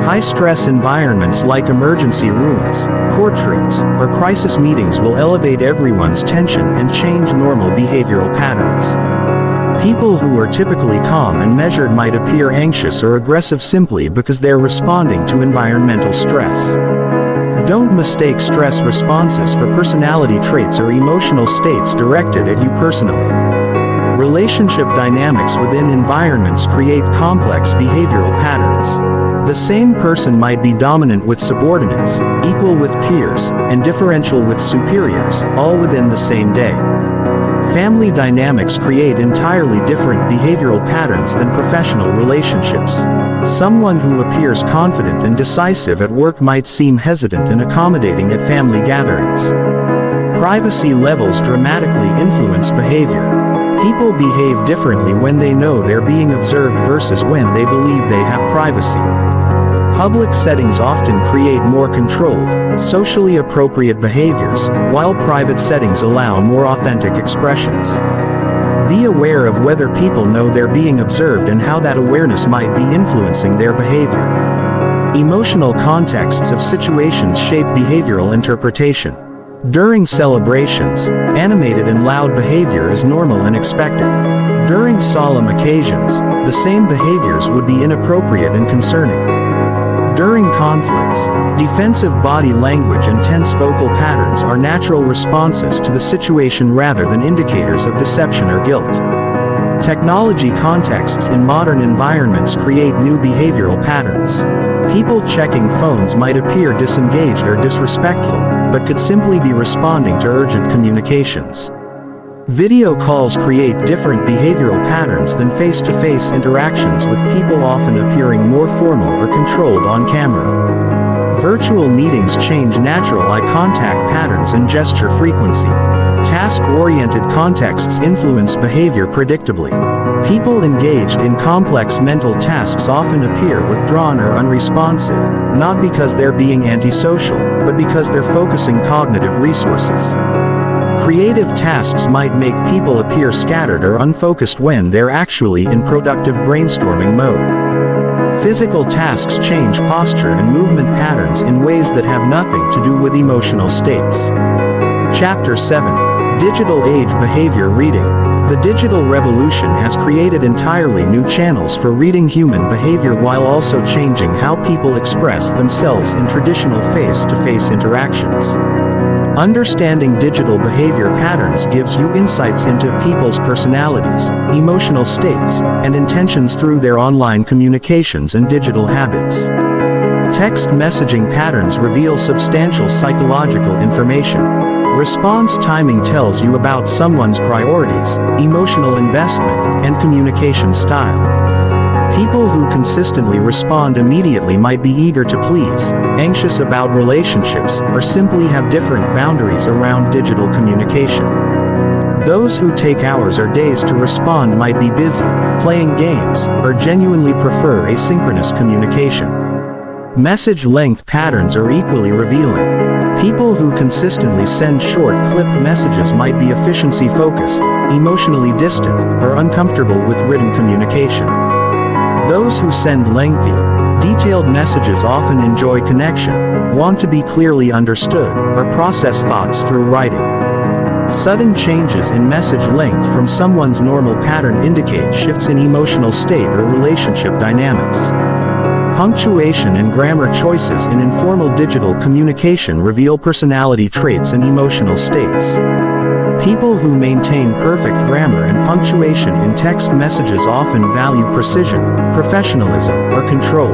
High-stress environments like emergency rooms, courtrooms, or crisis meetings will elevate everyone's tension and change normal behavioral patterns. People who are typically calm and measured might appear anxious or aggressive simply because they're responding to environmental stress. Don't mistake stress responses for personality traits or emotional states directed at you personally. Relationship dynamics within environments create complex behavioral patterns. The same person might be dominant with subordinates, equal with peers, and differential with superiors, all within the same day. Family dynamics create entirely different behavioral patterns than professional relationships. Someone who appears confident and decisive at work might seem hesitant and accommodating at family gatherings. Privacy levels dramatically influence behavior. People behave differently when they know they're being observed versus when they believe they have privacy. Public settings often create more controlled, socially appropriate behaviors, while private settings allow more authentic expressions. Be aware of whether people know they're being observed and how that awareness might be influencing their behavior. Emotional contexts of situations shape behavioral interpretation. During celebrations, animated and loud behavior is normal and expected. During solemn occasions, the same behaviors would be inappropriate and concerning. During conflicts, defensive body language and tense vocal patterns are natural responses to the situation rather than indicators of deception or guilt. Technology contexts in modern environments create new behavioral patterns. People checking phones might appear disengaged or disrespectful, but could simply be responding to urgent communications. Video calls create different behavioral patterns than face-to-face interactions, with people often appearing more formal or controlled on camera. Virtual meetings change natural eye contact patterns and gesture frequency. Task-oriented contexts influence behavior predictably. People engaged in complex mental tasks often appear withdrawn or unresponsive, not because they're being antisocial, but because they're focusing cognitive resources. Creative tasks might make people appear scattered or unfocused when they're actually in productive brainstorming mode. Physical tasks change posture and movement patterns in ways that have nothing to do with emotional states. Chapter 7. Digital Age Behavior Reading. The digital revolution has created entirely new channels for reading human behavior while also changing how people express themselves in traditional face-to-face interactions. Understanding digital behavior patterns gives you insights into people's personalities, emotional states, and intentions through their online communications and digital habits. Text messaging patterns reveal substantial psychological information. Response timing tells you about someone's priorities, emotional investment, and communication style. People who consistently respond immediately might be eager to please, anxious about relationships, or simply have different boundaries around digital communication. Those who take hours or days to respond might be busy, playing games, or genuinely prefer asynchronous communication. Message length patterns are equally revealing. People who consistently send short, clipped messages might be efficiency-focused, emotionally distant, or uncomfortable with written communication. Those who send lengthy, detailed messages often enjoy connection, want to be clearly understood, or process thoughts through writing. Sudden changes in message length from someone's normal pattern indicate shifts in emotional state or relationship dynamics. Punctuation and grammar choices in informal digital communication reveal personality traits and emotional states. People who maintain perfect grammar and punctuation in text messages often value precision, professionalism, or control.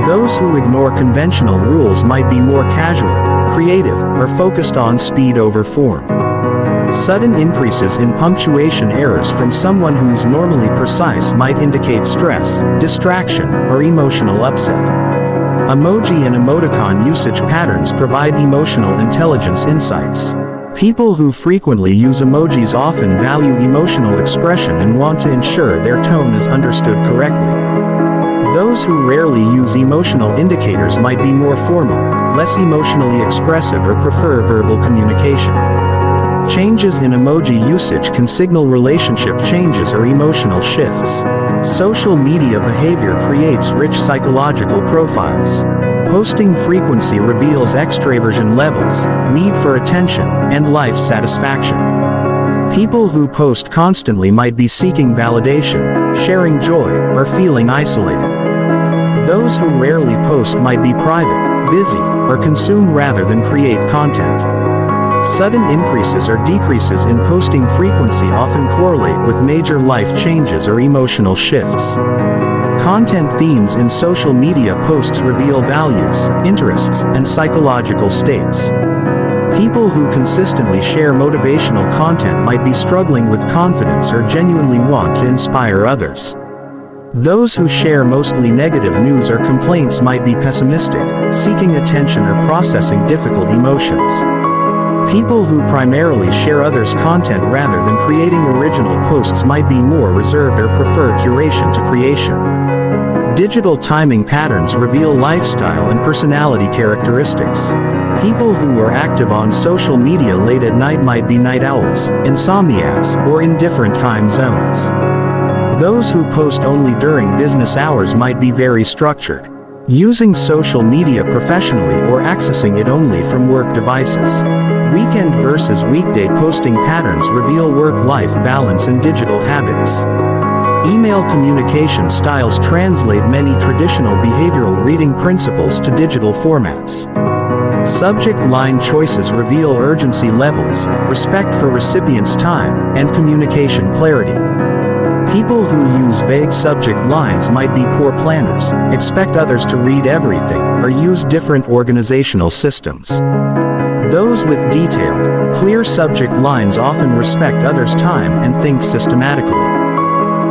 Those who ignore conventional rules might be more casual, creative, or focused on speed over form. Sudden increases in punctuation errors from someone who's normally precise might indicate stress, distraction, or emotional upset. Emoji and emoticon usage patterns provide emotional intelligence insights. People who frequently use emojis often value emotional expression and want to ensure their tone is understood correctly. Those who rarely use emotional indicators might be more formal, less emotionally expressive, or prefer verbal communication. Changes in emoji usage can signal relationship changes or emotional shifts. Social media behavior creates rich psychological profiles. Posting frequency reveals extraversion levels, need for attention, and life satisfaction. People who post constantly might be seeking validation, sharing joy, or feeling isolated. Those who rarely post might be private, busy, or consume rather than create content. Sudden increases or decreases in posting frequency often correlate with major life changes or emotional shifts. Content themes in social media posts reveal values, interests, and psychological states. People who consistently share motivational content might be struggling with confidence or genuinely want to inspire others. Those who share mostly negative news or complaints might be pessimistic, seeking attention or processing difficult emotions. People who primarily share others' content rather than creating original posts might be more reserved or prefer curation to creation. Digital timing patterns reveal lifestyle and personality characteristics. People who are active on social media late at night might be night owls, insomniacs, or in different time zones. Those who post only during business hours might be very structured, using social media professionally or accessing it only from work devices. Weekend versus weekday posting patterns reveal work-life balance and digital habits. Email communication styles translate many traditional behavioral reading principles to digital formats. Subject line choices reveal urgency levels, respect for recipient's time, and communication clarity. People who use vague subject lines might be poor planners, expect others to read everything, or use different organizational systems. Those with detailed, clear subject lines often respect others' time and think systematically.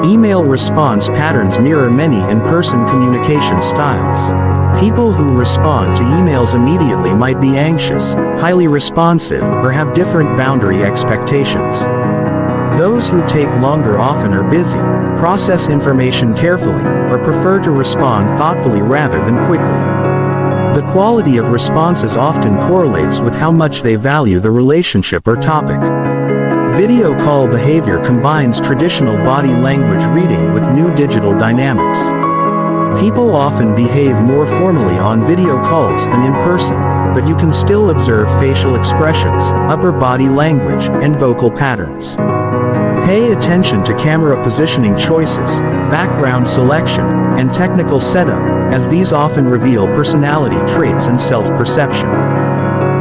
Email response patterns mirror many in-person communication styles. People who respond to emails immediately might be anxious, highly responsive, or have different boundary expectations. Those who take longer often are busy, process information carefully, or prefer to respond thoughtfully rather than quickly. The quality of responses often correlates with how much they value the relationship or topic. Video call behavior combines traditional body language reading with new digital dynamics. People often behave more formally on video calls than in person, but you can still observe facial expressions, upper body language, and vocal patterns. Pay attention to camera positioning choices, background selection, and technical setup, as these often reveal personality traits and self-perception.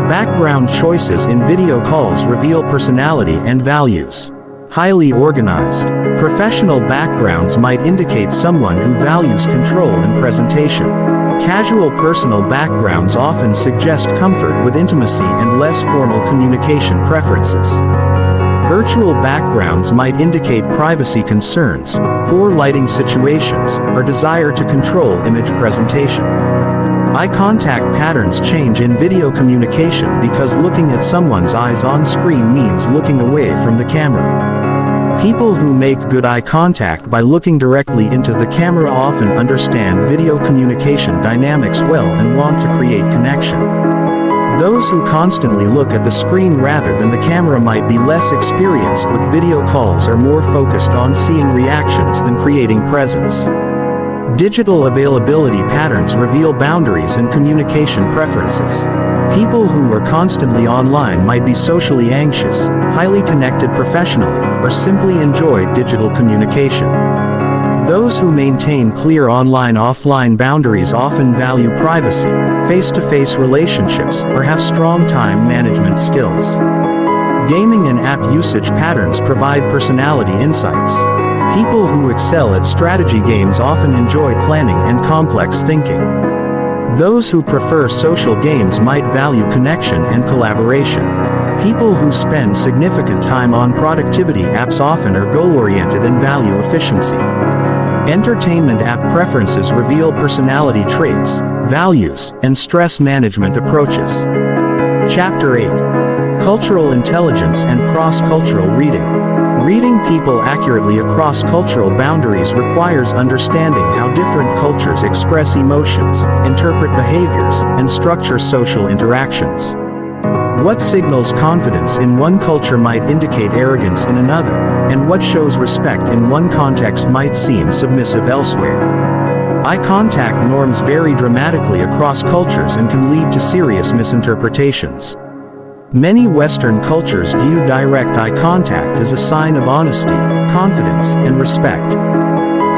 Background choices in video calls reveal personality and values. Highly organized, professional backgrounds might indicate someone who values control and presentation. Casual personal backgrounds often suggest comfort with intimacy and less formal communication preferences. Virtual backgrounds might indicate privacy concerns, poor lighting situations, or desire to control image presentation. Eye contact patterns change in video communication because looking at someone's eyes on screen means looking away from the camera. People who make good eye contact by looking directly into the camera often understand video communication dynamics well and want to create connection. Those who constantly look at the screen rather than the camera might be less experienced with video calls or more focused on seeing reactions than creating presence. Digital availability patterns reveal boundaries and communication preferences. People who are constantly online might be socially anxious, highly connected professionally, or simply enjoy digital communication. Those who maintain clear online-offline boundaries often value privacy, face-to-face relationships, or have strong time management skills. Gaming and app usage patterns provide personality insights. People who excel at strategy games often enjoy planning and complex thinking. Those who prefer social games might value connection and collaboration. People who spend significant time on productivity apps often are goal-oriented and value efficiency. Entertainment app preferences reveal personality traits, values, and stress management approaches. Chapter 8. Cultural Intelligence and Cross-Cultural Reading. Reading people accurately across cultural boundaries requires understanding how different cultures express emotions, interpret behaviors, and structure social interactions. What signals confidence in one culture might indicate arrogance in another, and what shows respect in one context might seem submissive elsewhere. Eye contact norms vary dramatically across cultures and can lead to serious misinterpretations. Many Western cultures view direct eye contact as a sign of honesty, confidence, and respect.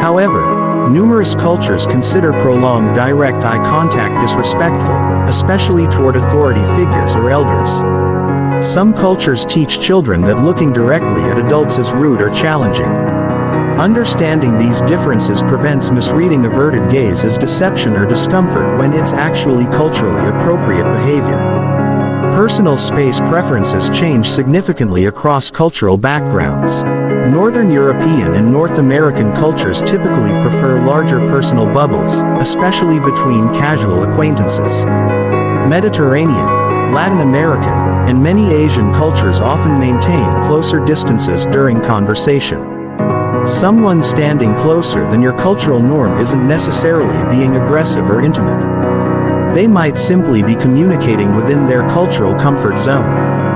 However, numerous cultures consider prolonged direct eye contact disrespectful, especially toward authority figures or elders. Some cultures teach children that looking directly at adults is rude or challenging. Understanding these differences prevents misreading averted gaze as deception or discomfort when it's actually culturally appropriate behavior. Personal space preferences change significantly across cultural backgrounds. Northern European and North American cultures typically prefer larger personal bubbles, especially between casual acquaintances. Mediterranean, Latin American, and many Asian cultures often maintain closer distances during conversation. Someone standing closer than your cultural norm isn't necessarily being aggressive or intimate. They might simply be communicating within their cultural comfort zone.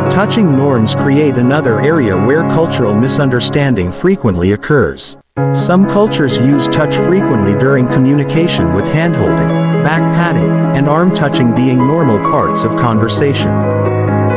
Touching norms create another area where cultural misunderstanding frequently occurs. Some cultures use touch frequently during communication, with hand-holding, back patting, and arm touching being normal parts of conversation.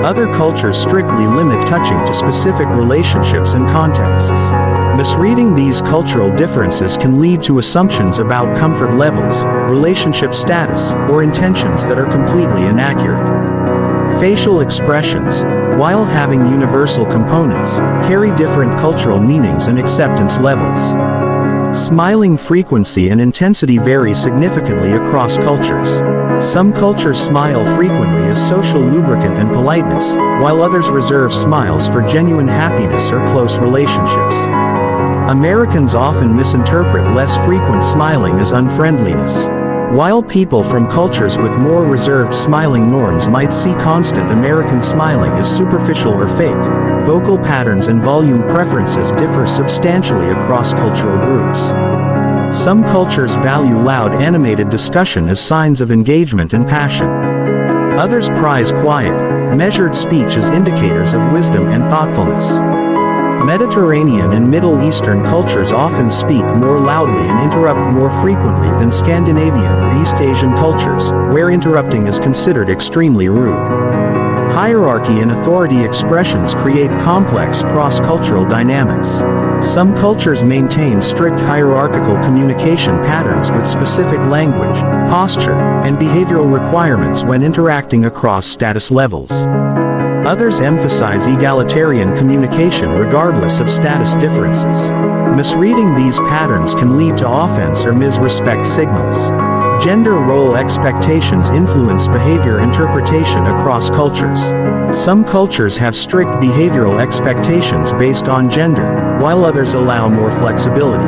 Other cultures strictly limit touching to specific relationships and contexts. Misreading these cultural differences can lead to assumptions about comfort levels, relationship status, or intentions that are completely inaccurate. Facial expressions, while having universal components, carry different cultural meanings and acceptance levels. Smiling frequency and intensity vary significantly across cultures. Some cultures smile frequently as social lubricant and politeness, while others reserve smiles for genuine happiness or close relationships. Americans often misinterpret less frequent smiling as unfriendliness, while people from cultures with more reserved smiling norms might see constant American smiling as superficial or fake. Vocal patterns and volume preferences differ substantially across cultural groups. Some cultures value loud animated discussion as signs of engagement and passion. Others prize quiet, measured speech as indicators of wisdom and thoughtfulness. Mediterranean and Middle Eastern cultures often speak more loudly and interrupt more frequently than Scandinavian or East Asian cultures, where interrupting is considered extremely rude. Hierarchy and authority expressions create complex cross-cultural dynamics. Some cultures maintain strict hierarchical communication patterns with specific language, posture, and behavioral requirements when interacting across status levels. Others emphasize egalitarian communication regardless of status differences. Misreading these patterns can lead to offense or misrespect signals. Gender role expectations influence behavior interpretation across cultures. Some cultures have strict behavioral expectations based on gender, while others allow more flexibility.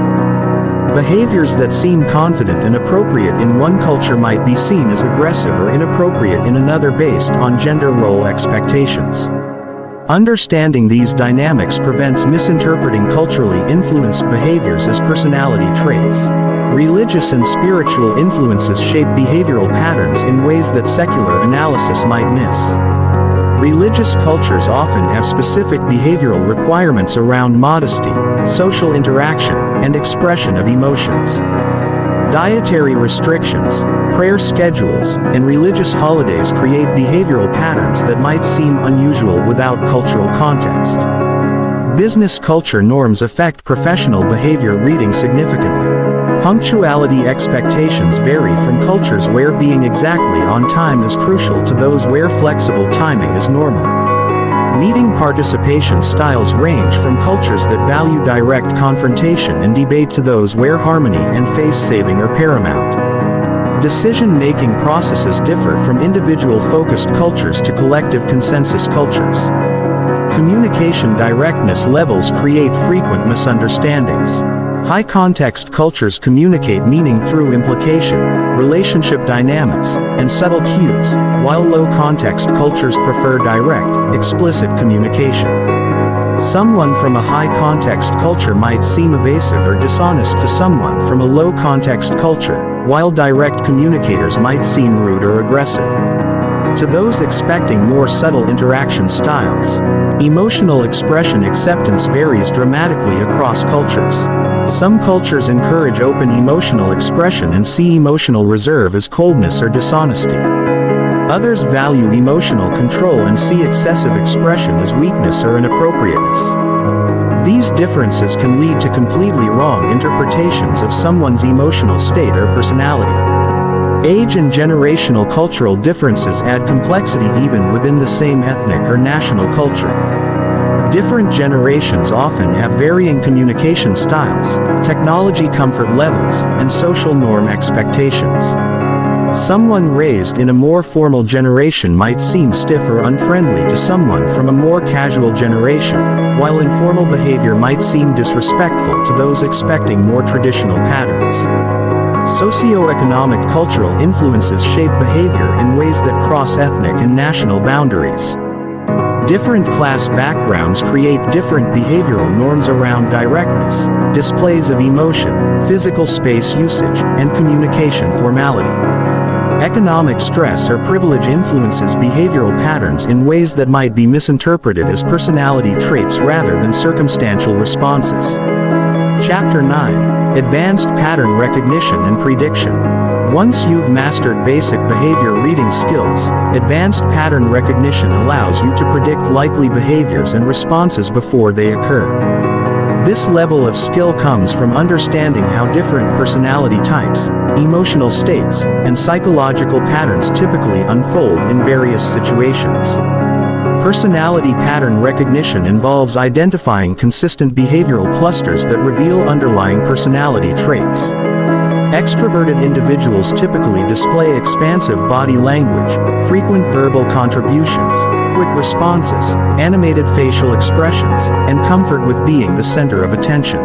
Behaviors that seem confident and appropriate in one culture might be seen as aggressive or inappropriate in another based on gender role expectations. Understanding these dynamics prevents misinterpreting culturally influenced behaviors as personality traits. Religious and spiritual influences shape behavioral patterns in ways that secular analysis might miss. Religious cultures often have specific behavioral requirements around modesty, social interaction, and expression of emotions. Dietary restrictions, prayer schedules, and religious holidays create behavioral patterns that might seem unusual without cultural context. Business culture norms affect professional behavior reading significantly. Punctuality expectations vary from cultures where being exactly on time is crucial to those where flexible timing is normal. Meeting participation styles range from cultures that value direct confrontation and debate to those where harmony and face-saving are paramount. Decision-making processes differ from individual-focused cultures to collective consensus cultures. Communication directness levels create frequent misunderstandings. High-context cultures communicate meaning through implication, relationship dynamics, and subtle cues, while low-context cultures prefer direct, explicit communication. Someone from a high-context culture might seem evasive or dishonest to someone from a low-context culture, while direct communicators might seem rude or aggressive. To those expecting more subtle interaction styles, emotional expression acceptance varies dramatically across cultures. Some cultures encourage open emotional expression and see emotional reserve as coldness or dishonesty. Others value emotional control and see excessive expression as weakness or inappropriateness. These differences can lead to completely wrong interpretations of someone's emotional state or personality. Age and generational cultural differences add complexity even within the same ethnic or national culture. Different generations often have varying communication styles, technology comfort levels, and social norm expectations. Someone raised in a more formal generation might seem stiff or unfriendly to someone from a more casual generation, while informal behavior might seem disrespectful to those expecting more traditional patterns. Socioeconomic cultural influences shape behavior in ways that cross ethnic and national boundaries. Different class backgrounds create different behavioral norms around directness, displays of emotion, physical space usage, and communication formality. Economic stress or privilege influences behavioral patterns in ways that might be misinterpreted as personality traits rather than circumstantial responses. Chapter 9: Advanced Pattern Recognition and Prediction. Once you've mastered basic behavior reading skills, advanced pattern recognition allows you to predict likely behaviors and responses before they occur. This level of skill comes from understanding how different personality types, emotional states, and psychological patterns typically unfold in various situations. Personality pattern recognition involves identifying consistent behavioral clusters that reveal underlying personality traits. Extroverted individuals typically display expansive body language, frequent verbal contributions, quick responses, animated facial expressions, and comfort with being the center of attention.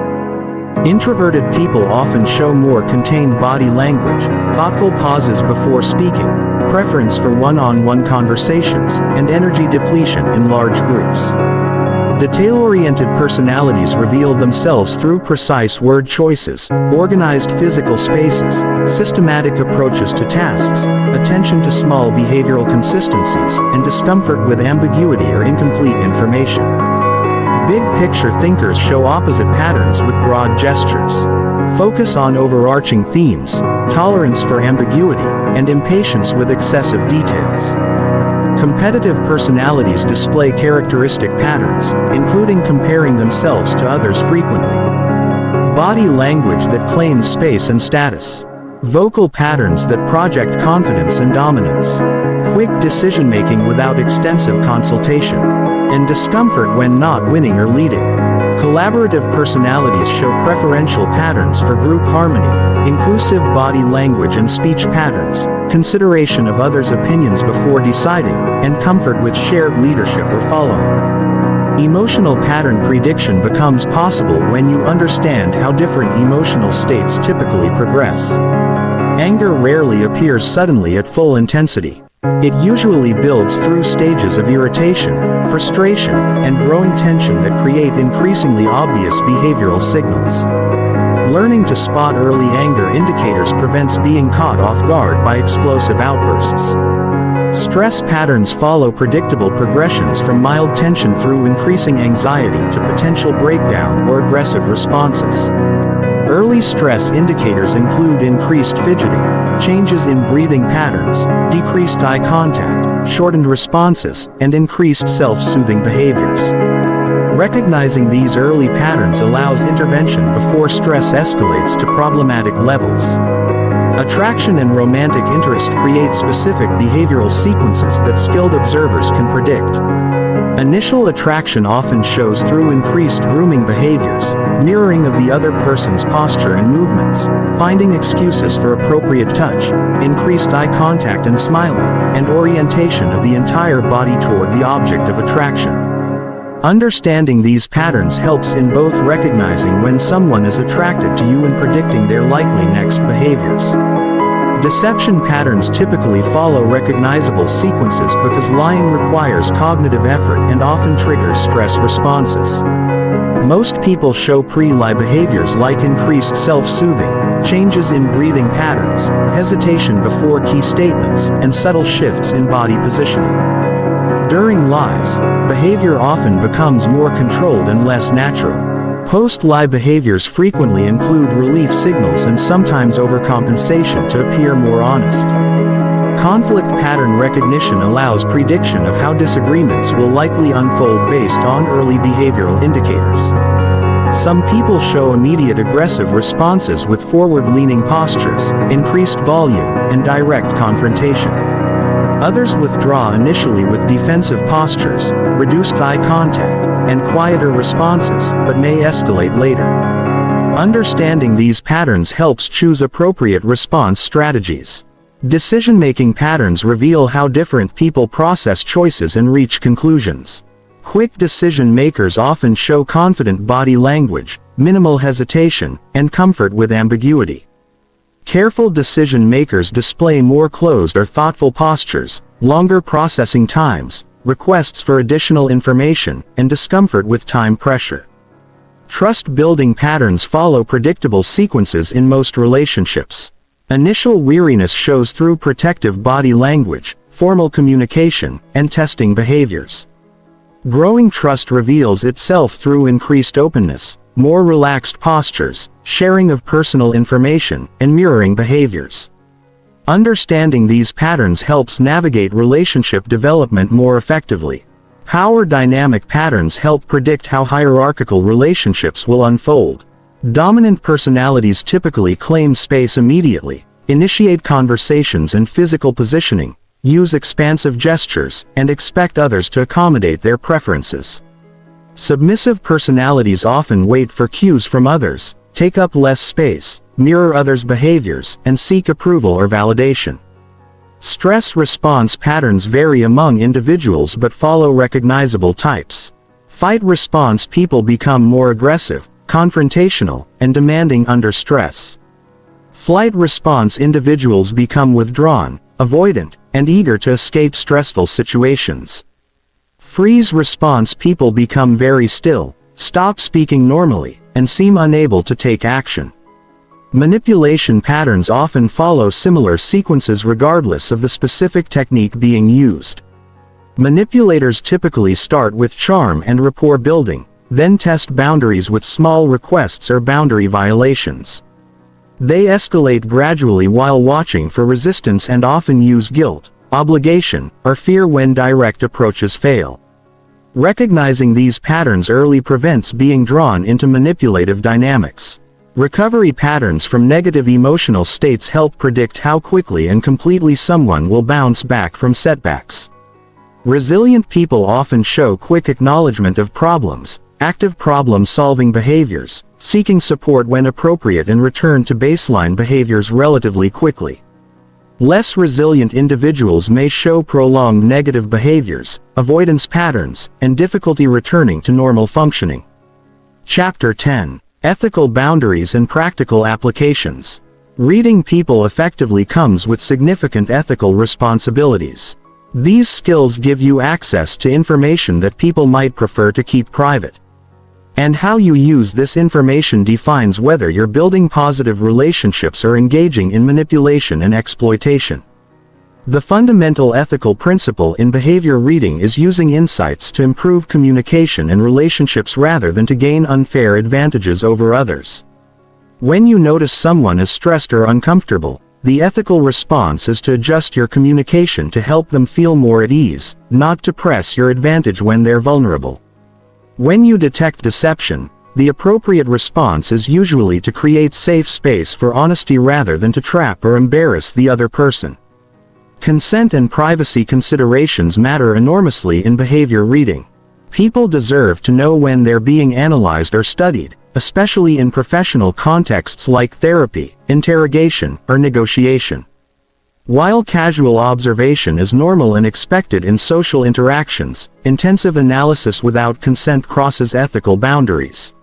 Introverted people often show more contained body language, thoughtful pauses before speaking, preference for one-on-one conversations, and energy depletion in large groups. Detail-oriented personalities reveal themselves through precise word choices, organized physical spaces, systematic approaches to tasks, attention to small behavioral consistencies, and discomfort with ambiguity or incomplete information. Big-picture thinkers show opposite patterns with broad gestures. Focus on overarching themes, tolerance for ambiguity, and impatience with excessive details. Competitive personalities display characteristic patterns, including comparing themselves to others frequently. Body language that claims space and status. Vocal patterns that project confidence and dominance. Quick decision-making without extensive consultation. And discomfort when not winning or leading. Collaborative personalities show preferential patterns for group harmony, inclusive body language and speech patterns, consideration of others' opinions before deciding, and comfort with shared leadership or following. Emotional pattern prediction becomes possible when you understand how different emotional states typically progress. Anger rarely appears suddenly at full intensity. It usually builds through stages of irritation, frustration, and growing tension that create increasingly obvious behavioral signals. Learning to spot early anger indicators prevents being caught off guard by explosive outbursts. Stress patterns follow predictable progressions from mild tension through increasing anxiety to potential breakdown or aggressive responses. Early stress indicators include increased fidgeting, changes in breathing patterns, decreased eye contact, shortened responses, and increased self-soothing behaviors. Recognizing these early patterns allows intervention before stress escalates to problematic levels. Attraction and romantic interest create specific behavioral sequences that skilled observers can predict. Initial attraction often shows through increased grooming behaviors, mirroring of the other person's posture and movements, finding excuses for appropriate touch, increased eye contact and smiling, and orientation of the entire body toward the object of attraction. Understanding these patterns helps in both recognizing when someone is attracted to you and predicting their likely next behaviors. Deception patterns typically follow recognizable sequences because lying requires cognitive effort and often triggers stress responses. Most people show pre-lie behaviors like increased self-soothing, changes in breathing patterns, hesitation before key statements, and subtle shifts in body positioning. During lies, behavior often becomes more controlled and less natural. Post-lie behaviors frequently include relief signals and sometimes overcompensation to appear more honest. Conflict pattern recognition allows prediction of how disagreements will likely unfold based on early behavioral indicators. Some people show immediate aggressive responses with forward-leaning postures, increased volume, and direct confrontation. Others withdraw initially with defensive postures, reduced eye contact, and quieter responses, but may escalate later. Understanding these patterns helps choose appropriate response strategies. Decision-making patterns reveal how different people process choices and reach conclusions. Quick decision makers often show confident body language, minimal hesitation, and comfort with ambiguity. Careful decision makers display more closed or thoughtful postures, longer processing times, requests for additional information, and discomfort with time pressure. Trust-building patterns follow predictable sequences in most relationships. Initial weariness shows through protective body language, formal communication, and testing behaviors. Growing trust reveals itself through increased openness, more relaxed postures, sharing of personal information, and mirroring behaviors. Understanding these patterns helps navigate relationship development more effectively. Power dynamic patterns help predict how hierarchical relationships will unfold. Dominant personalities typically claim space immediately, initiate conversations and physical positioning, use expansive gestures, and expect others to accommodate their preferences. Submissive personalities often wait for cues from others, take up less space, mirror others' behaviors, and seek approval or validation. Stress response patterns vary among individuals but follow recognizable types. Fight response people become more aggressive, confrontational, and demanding under stress. Flight response individuals become withdrawn, avoidant, and eager to escape stressful situations. Freeze response people become very still, stop speaking normally, and seem unable to take action. Manipulation patterns often follow similar sequences regardless of the specific technique being used. Manipulators typically start with charm and rapport building, then test boundaries with small requests or boundary violations. They escalate gradually while watching for resistance and often use guilt, obligation, or fear when direct approaches fail. Recognizing these patterns early prevents being drawn into manipulative dynamics. Recovery patterns from negative emotional states help predict how quickly and completely someone will bounce back from setbacks. Resilient people often show quick acknowledgement of problems, active problem-solving behaviors, seeking support when appropriate and return to baseline behaviors relatively quickly. Less resilient individuals may show prolonged negative behaviors, avoidance patterns, and difficulty returning to normal functioning. Chapter 10. Ethical boundaries and practical applications. Reading people effectively comes with significant ethical responsibilities. These skills give you access to information that people might prefer to keep private. And how you use this information defines whether you're building positive relationships or engaging in manipulation and exploitation. The fundamental ethical principle in behavior reading is using insights to improve communication and relationships rather than to gain unfair advantages over others. When you notice someone is stressed or uncomfortable, the ethical response is to adjust your communication to help them feel more at ease, not to press your advantage when they're vulnerable. When you detect deception, the appropriate response is usually to create safe space for honesty rather than to trap or embarrass the other person. Consent and privacy considerations matter enormously in behavior reading. People deserve to know when they're being analyzed or studied, especially in professional contexts like therapy, interrogation, or negotiation. While casual observation is normal and expected in social interactions, intensive analysis without consent crosses ethical boundaries.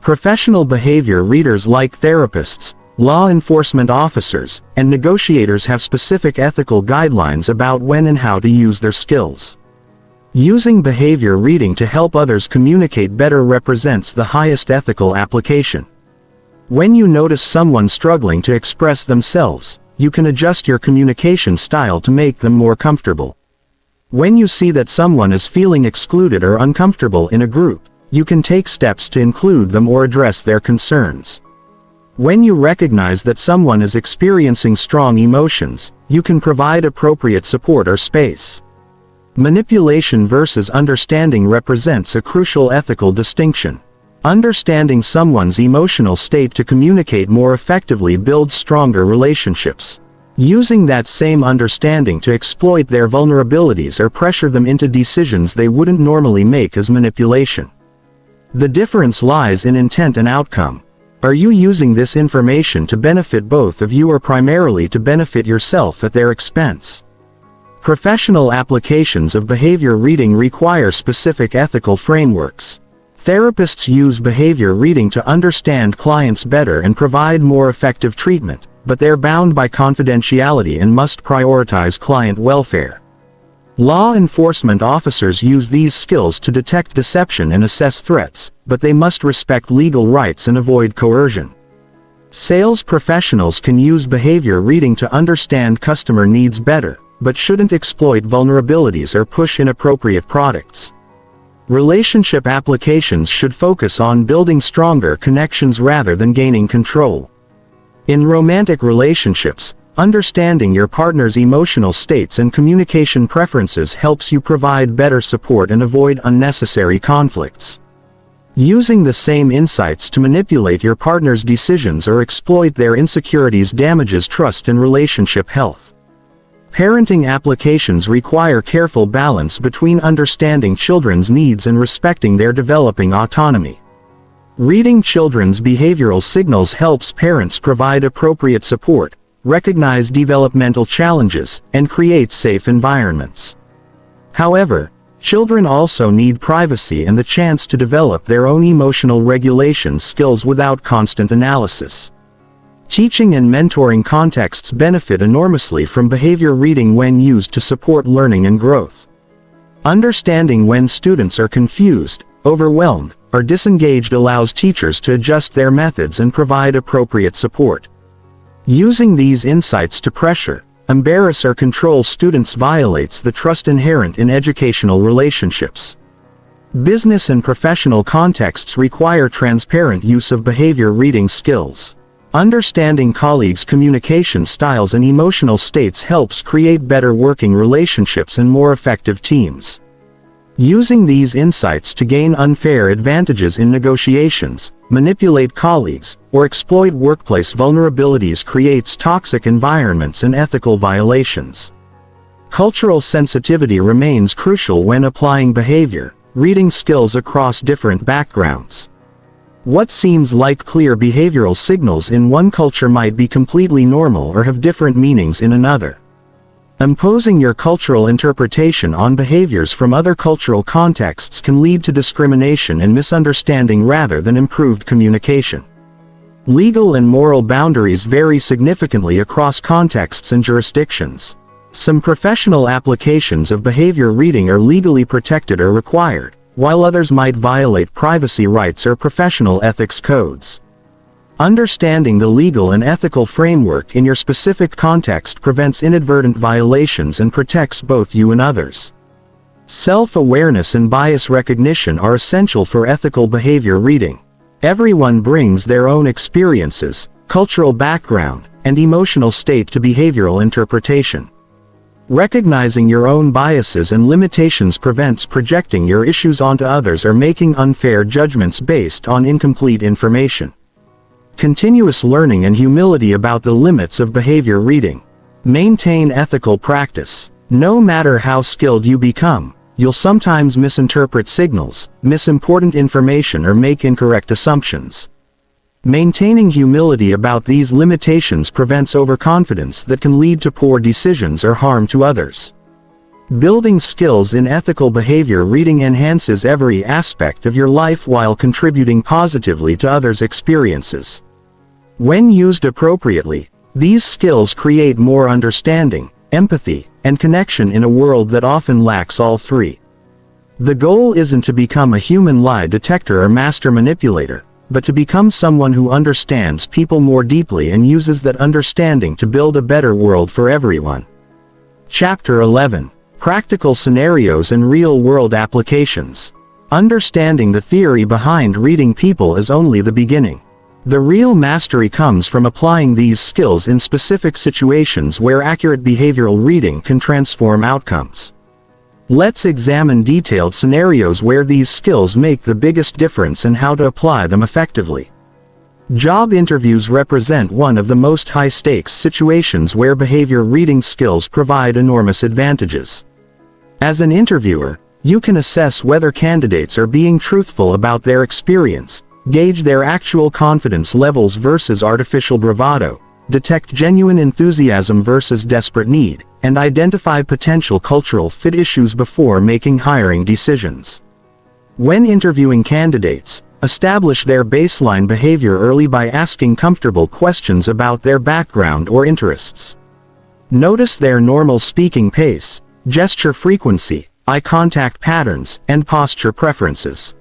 Professional behavior readers like therapists, law enforcement officers, and negotiators have specific ethical guidelines about when and how to use their skills. Using behavior reading to help others communicate better represents the highest ethical application. When you notice someone struggling to express themselves, you can adjust your communication style to make them more comfortable. When you see that someone is feeling excluded or uncomfortable in a group, you can take steps to include them or address their concerns. When you recognize that someone is experiencing strong emotions, you can provide appropriate support or space. Manipulation versus understanding represents a crucial ethical distinction. Understanding someone's emotional state to communicate more effectively builds stronger relationships. Using that same understanding to exploit their vulnerabilities or pressure them into decisions they wouldn't normally make is manipulation. The difference lies in intent and outcome. Are you using this information to benefit both of you or primarily to benefit yourself at their expense? Professional applications of behavior reading require specific ethical frameworks. Therapists use behavior reading to understand clients better and provide more effective treatment, but they're bound by confidentiality and must prioritize client welfare. Law enforcement officers use these skills to detect deception and assess threats, but they must respect legal rights and avoid coercion. Sales professionals can use behavior reading to understand customer needs better, but shouldn't exploit vulnerabilities or push inappropriate products. Relationship applications should focus on building stronger connections rather than gaining control. In romantic relationships, understanding your partner's emotional states and communication preferences helps you provide better support and avoid unnecessary conflicts. Using the same insights to manipulate your partner's decisions or exploit their insecurities damages trust and relationship health. Parenting applications require careful balance between understanding children's needs and respecting their developing autonomy. Reading children's behavioral signals helps parents provide appropriate support, recognize developmental challenges, and create safe environments. However, children also need privacy and the chance to develop their own emotional regulation skills without constant analysis. Teaching and mentoring contexts benefit enormously from behavior reading when used to support learning and growth. Understanding when students are confused, overwhelmed, or disengaged allows teachers to adjust their methods and provide appropriate support. Using these insights to pressure, embarrass, or control students violates the trust inherent in educational relationships. Business and professional contexts require transparent use of behavior reading skills. Understanding colleagues' communication styles and emotional states helps create better working relationships and more effective teams. Using these insights to gain unfair advantages in negotiations, manipulate colleagues, or exploit workplace vulnerabilities creates toxic environments and ethical violations. Cultural sensitivity remains crucial when applying behavior reading skills across different backgrounds. What seems like clear behavioral signals in one culture might be completely normal or have different meanings in another. Imposing your cultural interpretation on behaviors from other cultural contexts can lead to discrimination and misunderstanding rather than improved communication. Legal and moral boundaries vary significantly across contexts and jurisdictions. Some professional applications of behavior reading are legally protected or required, while others might violate privacy rights or professional ethics codes. Understanding the legal and ethical framework in your specific context prevents inadvertent violations and protects both you and others. Self-awareness and bias recognition are essential for ethical behavior reading. Everyone brings their own experiences, cultural background, and emotional state to behavioral interpretation. Recognizing your own biases and limitations prevents projecting your issues onto others or making unfair judgments based on incomplete information. Continuous learning and humility about the limits of behavior reading. Maintain ethical practice. No matter how skilled you become, you'll sometimes misinterpret signals, miss important information, or make incorrect assumptions. Maintaining humility about these limitations prevents overconfidence that can lead to poor decisions or harm to others. Building skills in ethical behavior reading enhances every aspect of your life while contributing positively to others' experiences. When used appropriately, these skills create more understanding, empathy, and connection in a world that often lacks all three. The goal isn't to become a human lie detector or master manipulator, but to become someone who understands people more deeply and uses that understanding to build a better world for everyone. Chapter 11. Practical Scenarios and Real-World Applications. Understanding the theory behind reading people is only the beginning. The real mastery comes from applying these skills in specific situations where accurate behavioral reading can transform outcomes. Let's examine detailed scenarios where these skills make the biggest difference and how to apply them effectively. Job interviews represent one of the most high-stakes situations where behavior reading skills provide enormous advantages. As an interviewer, you can assess whether candidates are being truthful about their experience, gauge their actual confidence levels versus artificial bravado, detect genuine enthusiasm versus desperate need, and identify potential cultural fit issues before making hiring decisions. When interviewing candidates, establish their baseline behavior early by asking comfortable questions about their background or interests. Notice their normal speaking pace, gesture frequency, eye contact patterns, and posture preferences.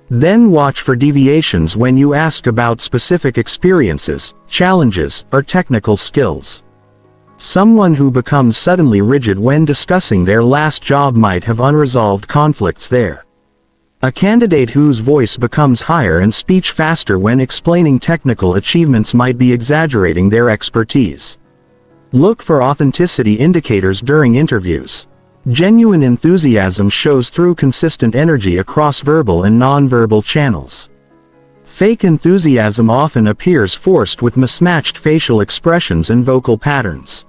Then watch for deviations when you ask about specific experiences, challenges, or technical skills. Someone who becomes suddenly rigid when discussing their last job might have unresolved conflicts there. A candidate whose voice becomes higher and speech faster when explaining technical achievements might be exaggerating their expertise. Look for authenticity indicators during interviews. Genuine enthusiasm shows through consistent energy across verbal and non-verbal channels. Fake enthusiasm often appears forced with mismatched facial expressions and vocal patterns.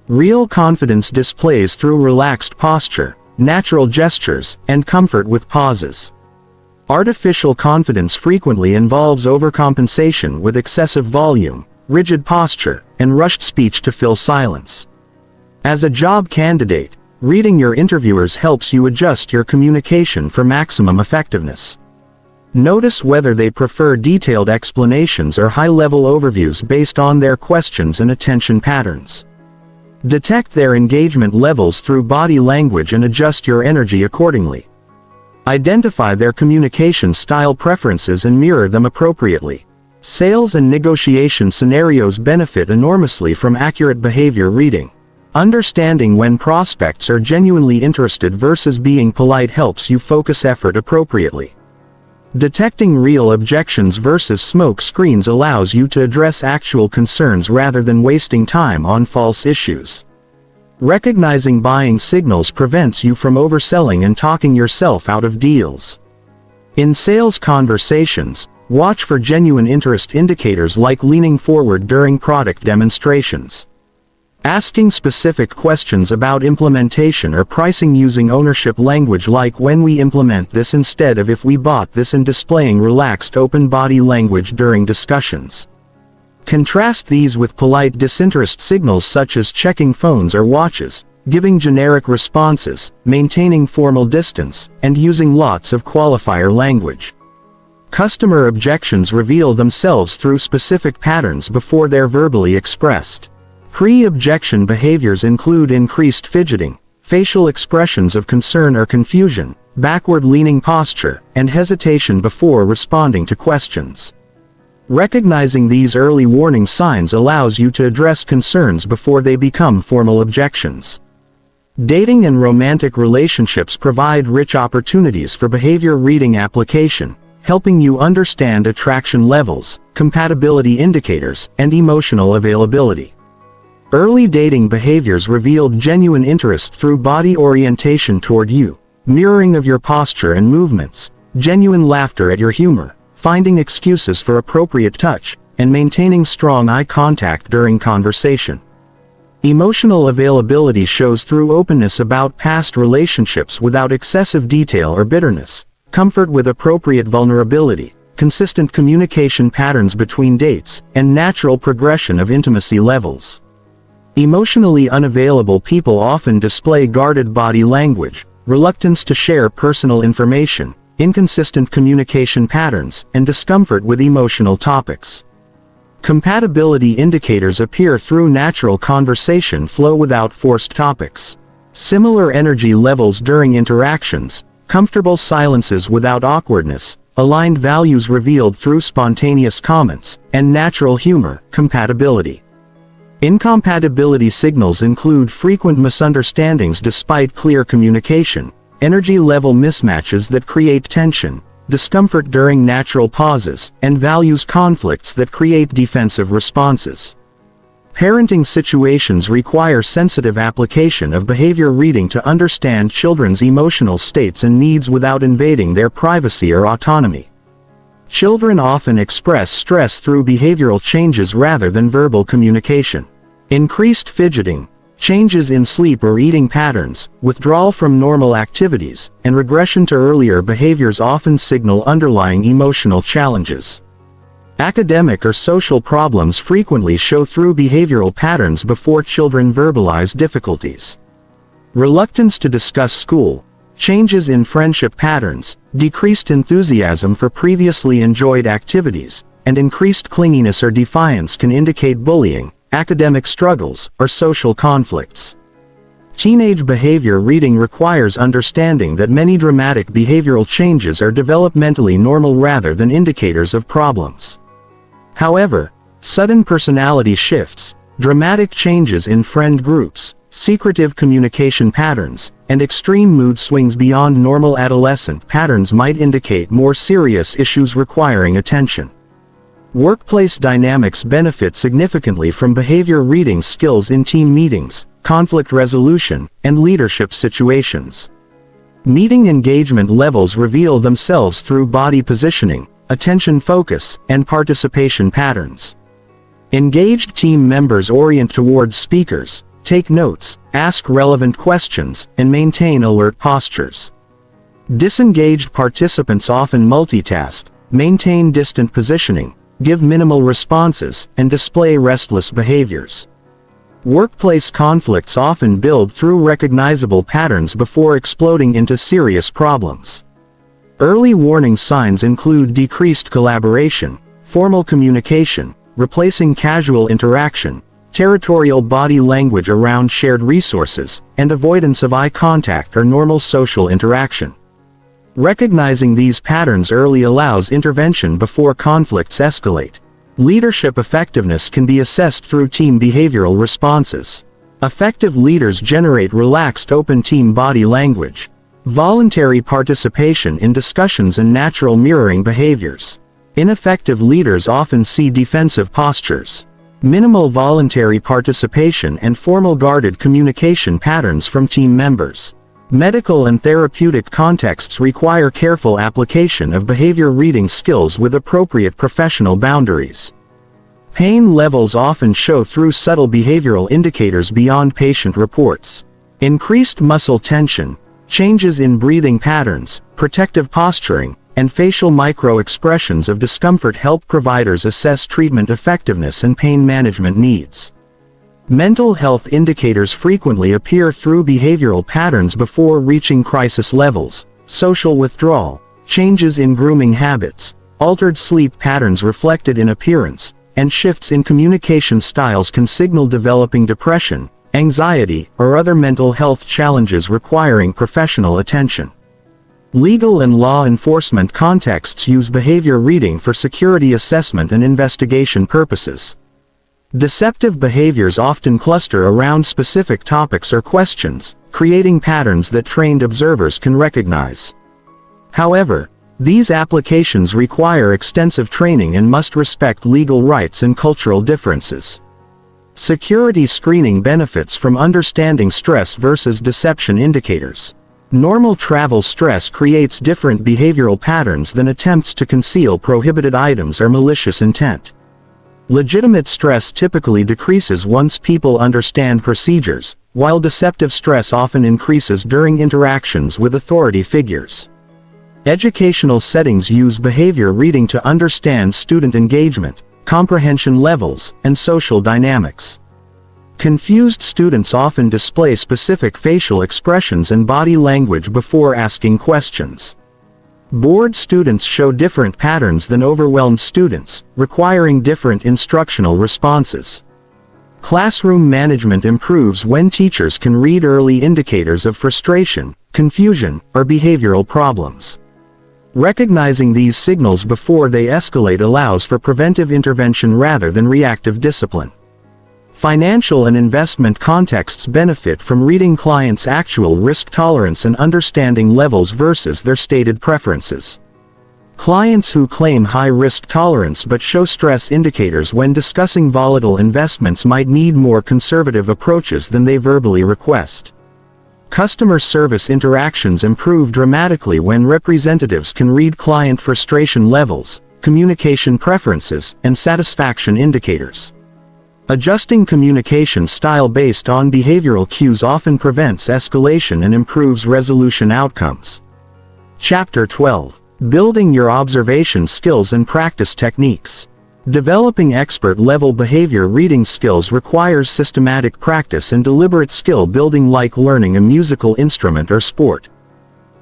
Real confidence displays through relaxed posture, natural gestures, and comfort with pauses. Artificial confidence frequently involves overcompensation with excessive volume, rigid posture, and rushed speech to fill silence. As a job candidate, reading your interviewers helps you adjust your communication for maximum effectiveness. Notice whether they prefer detailed explanations or high-level overviews based on their questions and attention patterns. Detect their engagement levels through body language and adjust your energy accordingly. Identify their communication style preferences and mirror them appropriately. Sales and negotiation scenarios benefit enormously from accurate behavior reading. Understanding when prospects are genuinely interested versus being polite helps you focus effort appropriately. Detecting real objections versus smoke screens allows you to address actual concerns rather than wasting time on false issues. Recognizing buying signals prevents you from overselling and talking yourself out of deals. In sales conversations, watch for genuine interest indicators like leaning forward during product demonstrations. Asking specific questions about implementation or pricing using ownership language like "when we implement this" instead of "if we bought this," and displaying relaxed open body language during discussions. Contrast these with polite disinterest signals such as checking phones or watches, giving generic responses, maintaining formal distance, and using lots of qualifier language. Customer objections reveal themselves through specific patterns before they're verbally expressed. Pre-objection behaviors include increased fidgeting, facial expressions of concern or confusion, backward-leaning posture, and hesitation before responding to questions. Recognizing these early warning signs allows you to address concerns before they become formal objections. Dating and romantic relationships provide rich opportunities for behavior reading application, helping you understand attraction levels, compatibility indicators, and emotional availability. Early dating behaviors revealed genuine interest through body orientation toward you, mirroring of your posture and movements, genuine laughter at your humor, finding excuses for appropriate touch, and maintaining strong eye contact during conversation. Emotional availability shows through openness about past relationships without excessive detail or bitterness, comfort with appropriate vulnerability, consistent communication patterns between dates, and natural progression of intimacy levels. Emotionally unavailable people often display guarded body language, reluctance to share personal information, inconsistent communication patterns, and discomfort with emotional topics. Compatibility indicators appear through natural conversation flow without forced topics. Similar energy levels during interactions, comfortable silences without awkwardness, aligned values revealed through spontaneous comments, and natural humor, compatibility. Incompatibility signals include frequent misunderstandings despite clear communication, energy level mismatches that create tension, discomfort during natural pauses, and values conflicts that create defensive responses. Parenting situations require sensitive application of behavior reading to understand children's emotional states and needs without invading their privacy or autonomy. Children often express stress through behavioral changes rather than verbal communication. Increased fidgeting, changes in sleep or eating patterns, withdrawal from normal activities, and regression to earlier behaviors often signal underlying emotional challenges. Academic or social problems frequently show through behavioral patterns before children verbalize difficulties. Reluctance to discuss school, changes in friendship patterns, decreased enthusiasm for previously enjoyed activities, and increased clinginess or defiance can indicate bullying, academic struggles, or social conflicts. Teenage behavior reading requires understanding that many dramatic behavioral changes are developmentally normal rather than indicators of problems. However, sudden personality shifts, dramatic changes in friend groups, secretive communication patterns, and extreme mood swings beyond normal adolescent patterns might indicate more serious issues requiring attention. Workplace dynamics benefit significantly from behavior reading skills in team meetings, conflict resolution, and leadership situations. Meeting engagement levels reveal themselves through body positioning, attention focus, and participation patterns. Engaged team members orient towards speakers, take notes, ask relevant questions, and maintain alert postures. Disengaged participants often multitask, maintain distant positioning, give minimal responses, and display restless behaviors. Workplace conflicts often build through recognizable patterns before exploding into serious problems. Early warning signs include decreased collaboration, formal communication, replacing casual interaction, territorial body language around shared resources, and avoidance of eye contact or normal social interaction. Recognizing these patterns early allows intervention before conflicts escalate. Leadership effectiveness can be assessed through team behavioral responses. Effective leaders generate relaxed open team body language, voluntary participation in discussions, and natural mirroring behaviors. Ineffective leaders often see defensive postures, minimal voluntary participation, and formal guarded communication patterns from team members. Medical and therapeutic contexts require careful application of behavior reading skills with appropriate professional boundaries. Pain levels often show through subtle behavioral indicators beyond patient reports. Increased muscle tension, changes in breathing patterns, protective posturing, and facial micro-expressions of discomfort help providers assess treatment effectiveness and pain management needs. Mental health indicators frequently appear through behavioral patterns before reaching crisis levels. Social withdrawal, changes in grooming habits, altered sleep patterns reflected in appearance, and shifts in communication styles can signal developing depression, anxiety, or other mental health challenges requiring professional attention. Legal and law enforcement contexts use behavior reading for security assessment and investigation purposes. Deceptive behaviors often cluster around specific topics or questions, creating patterns that trained observers can recognize. However, these applications require extensive training and must respect legal rights and cultural differences. Security screening benefits from understanding stress versus deception indicators. Normal travel stress creates different behavioral patterns than attempts to conceal prohibited items or malicious intent. Legitimate stress typically decreases once people understand procedures, while deceptive stress often increases during interactions with authority figures. Educational settings use behavior reading to understand student engagement, comprehension levels, and social dynamics. Confused students often display specific facial expressions and body language before asking questions. Bored students show different patterns than overwhelmed students, requiring different instructional responses. Classroom management improves when teachers can read early indicators of frustration, confusion, or behavioral problems. Recognizing these signals before they escalate allows for preventive intervention rather than reactive discipline. Financial and investment contexts benefit from reading clients' actual risk tolerance and understanding levels versus their stated preferences. Clients who claim high risk tolerance but show stress indicators when discussing volatile investments might need more conservative approaches than they verbally request. Customer service interactions improve dramatically when representatives can read client frustration levels, communication preferences, and satisfaction indicators. Adjusting communication style based on behavioral cues often prevents escalation and improves resolution outcomes. Chapter 12. Building your observation skills and practice techniques. Developing expert-level behavior reading skills requires systematic practice and deliberate skill building like learning a musical instrument or sport.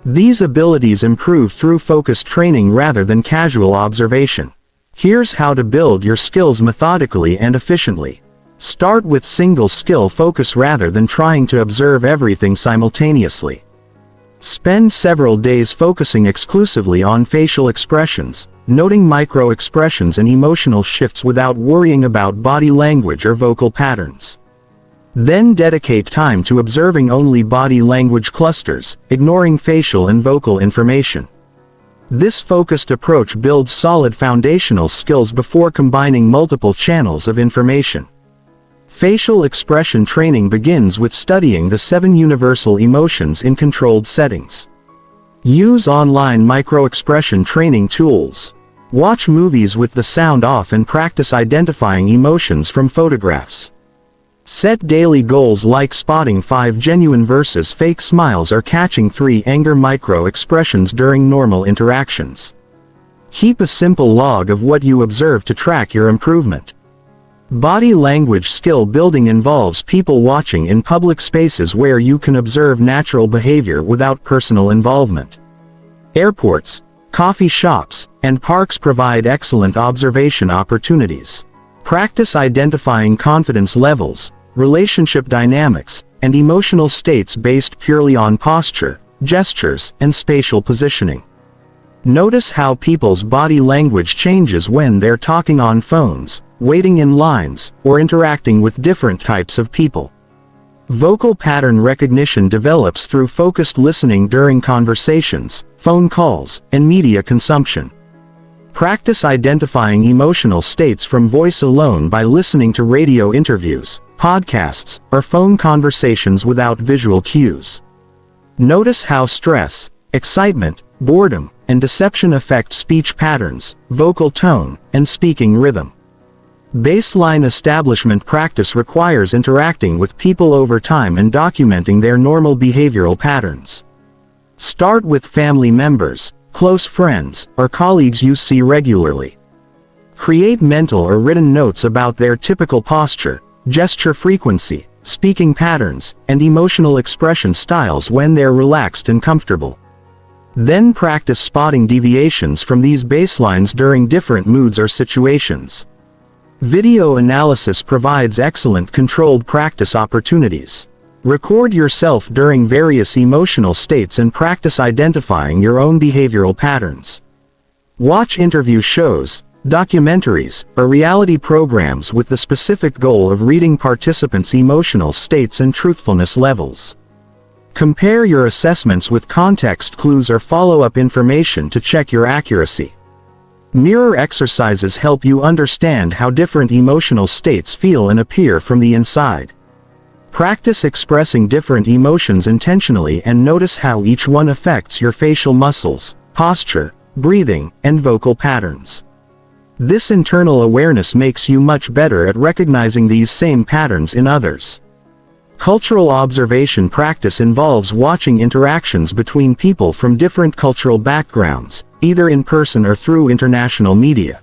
These abilities improve through focused training rather than casual observation. Here's how to build your skills methodically and efficiently. Start with single skill focus rather than trying to observe everything simultaneously. Spend several days focusing exclusively on facial expressions, noting micro-expressions and emotional shifts without worrying about body language or vocal patterns. Then dedicate time to observing only body language clusters, ignoring facial and vocal information. This focused approach builds solid foundational skills before combining multiple channels of information. Facial expression training begins with studying the 7 universal emotions in controlled settings. Use online micro-expression training tools. Watch movies with the sound off and practice identifying emotions from photographs. Set daily goals like spotting 5 genuine versus fake smiles or catching 3 anger micro-expressions during normal interactions. Keep a simple log of what you observe to track your improvement. Body language skill building involves people watching in public spaces where you can observe natural behavior without personal involvement. Airports, coffee shops, and parks provide excellent observation opportunities. Practice identifying confidence levels, relationship dynamics, and emotional states based purely on posture, gestures, and spatial positioning. Notice how people's body language changes when they're talking on phones, waiting in lines, or interacting with different types of people. Vocal pattern recognition develops through focused listening during conversations, phone calls, and media consumption. Practice identifying emotional states from voice alone by listening to radio interviews, podcasts, or phone conversations without visual cues. Notice how stress, excitement, boredom, and deception affect speech patterns, vocal tone, and speaking rhythm. Baseline establishment practice requires interacting with people over time and documenting their normal behavioral patterns. Start with family members, close friends, or colleagues you see regularly. Create mental or written notes about their typical posture, gesture frequency, speaking patterns, and emotional expression styles when they're relaxed and comfortable. Then practice spotting deviations from these baselines during different moods or situations. Video analysis provides excellent controlled practice opportunities. Record yourself during various emotional states and practice identifying your own behavioral patterns. Watch interview shows, documentaries, or reality programs with the specific goal of reading participants' emotional states and truthfulness levels. Compare your assessments with context clues or follow-up information to check your accuracy. Mirror exercises help you understand how different emotional states feel and appear from the inside. Practice expressing different emotions intentionally and notice how each one affects your facial muscles, posture, breathing, and vocal patterns. This internal awareness makes you much better at recognizing these same patterns in others. Cultural observation practice involves watching interactions between people from different cultural backgrounds, either in person or through international media.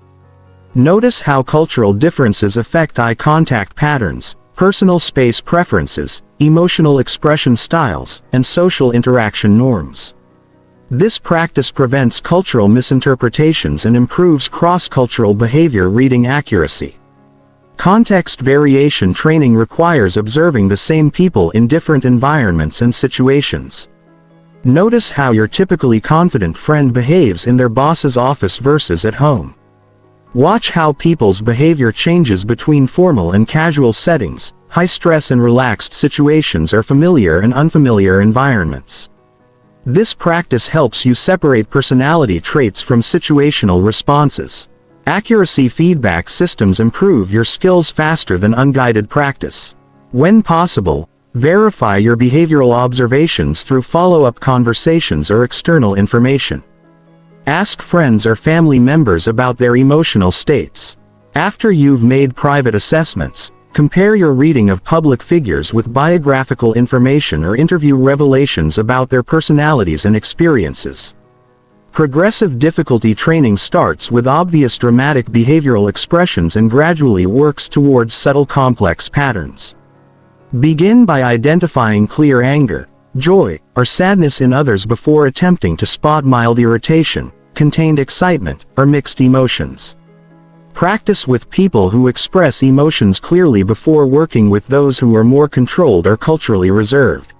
Notice how cultural differences affect eye contact patterns, personal space preferences, emotional expression styles, and social interaction norms. This practice prevents cultural misinterpretations and improves cross-cultural behavior reading accuracy. Context variation training requires observing the same people in different environments and situations. Notice how your typically confident friend behaves in their boss's office versus at home. Watch how people's behavior changes between formal and casual settings, high-stress and relaxed situations, or familiar and unfamiliar environments. This practice helps you separate personality traits from situational responses. Accuracy feedback systems improve your skills faster than unguided practice. When possible, verify your behavioral observations through follow-up conversations or external information. Ask friends or family members about their emotional states. After you've made private assessments, compare your reading of public figures with biographical information or interview revelations about their personalities and experiences. Progressive difficulty training starts with obvious dramatic behavioral expressions and gradually works towards subtle complex patterns. Begin by identifying clear anger, joy, or sadness in others before attempting to spot mild irritation, contained excitement, or mixed emotions. Practice with people who express emotions clearly before working with those who are more controlled or culturally reserved.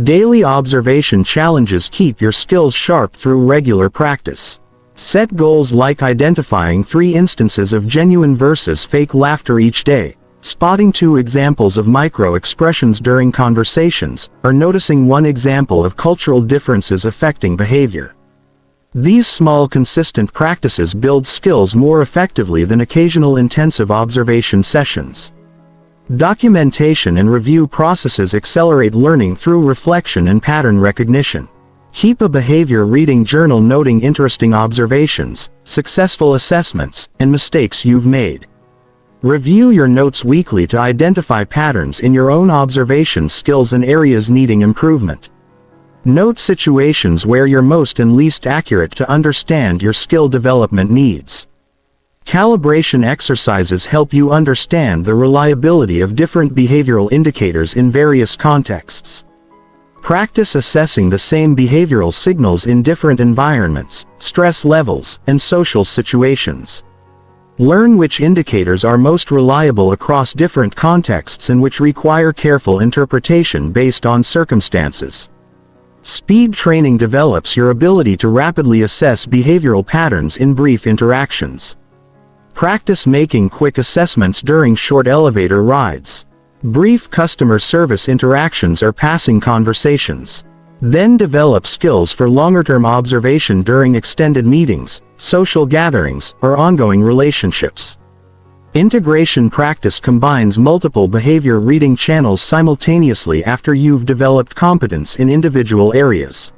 Daily observation challenges keep your skills sharp through regular practice. Set goals like identifying 3 instances of genuine versus fake laughter each day, spotting 2 examples of micro-expressions during conversations, or noticing 1 example of cultural differences affecting behavior. These small consistent practices build skills more effectively than occasional intensive observation sessions. Documentation and review processes accelerate learning through reflection and pattern recognition. Keep a behavior reading journal noting interesting observations, successful assessments, and mistakes you've made. Review your notes weekly to identify patterns in your own observation skills and areas needing improvement. Note situations where you're most and least accurate to understand your skill development needs. Calibration exercises help you understand the reliability of different behavioral indicators in various contexts. Practice assessing the same behavioral signals in different environments, stress levels, and social situations. Learn which indicators are most reliable across different contexts and which require careful interpretation based on circumstances. Speed training develops your ability to rapidly assess behavioral patterns in brief interactions. Practice making quick assessments during short elevator rides, brief customer service interactions, or passing conversations. Then develop skills for longer-term observation during extended meetings, social gatherings, or ongoing relationships. Integration practice combines multiple behavior reading channels simultaneously after you've developed competence in individual areas.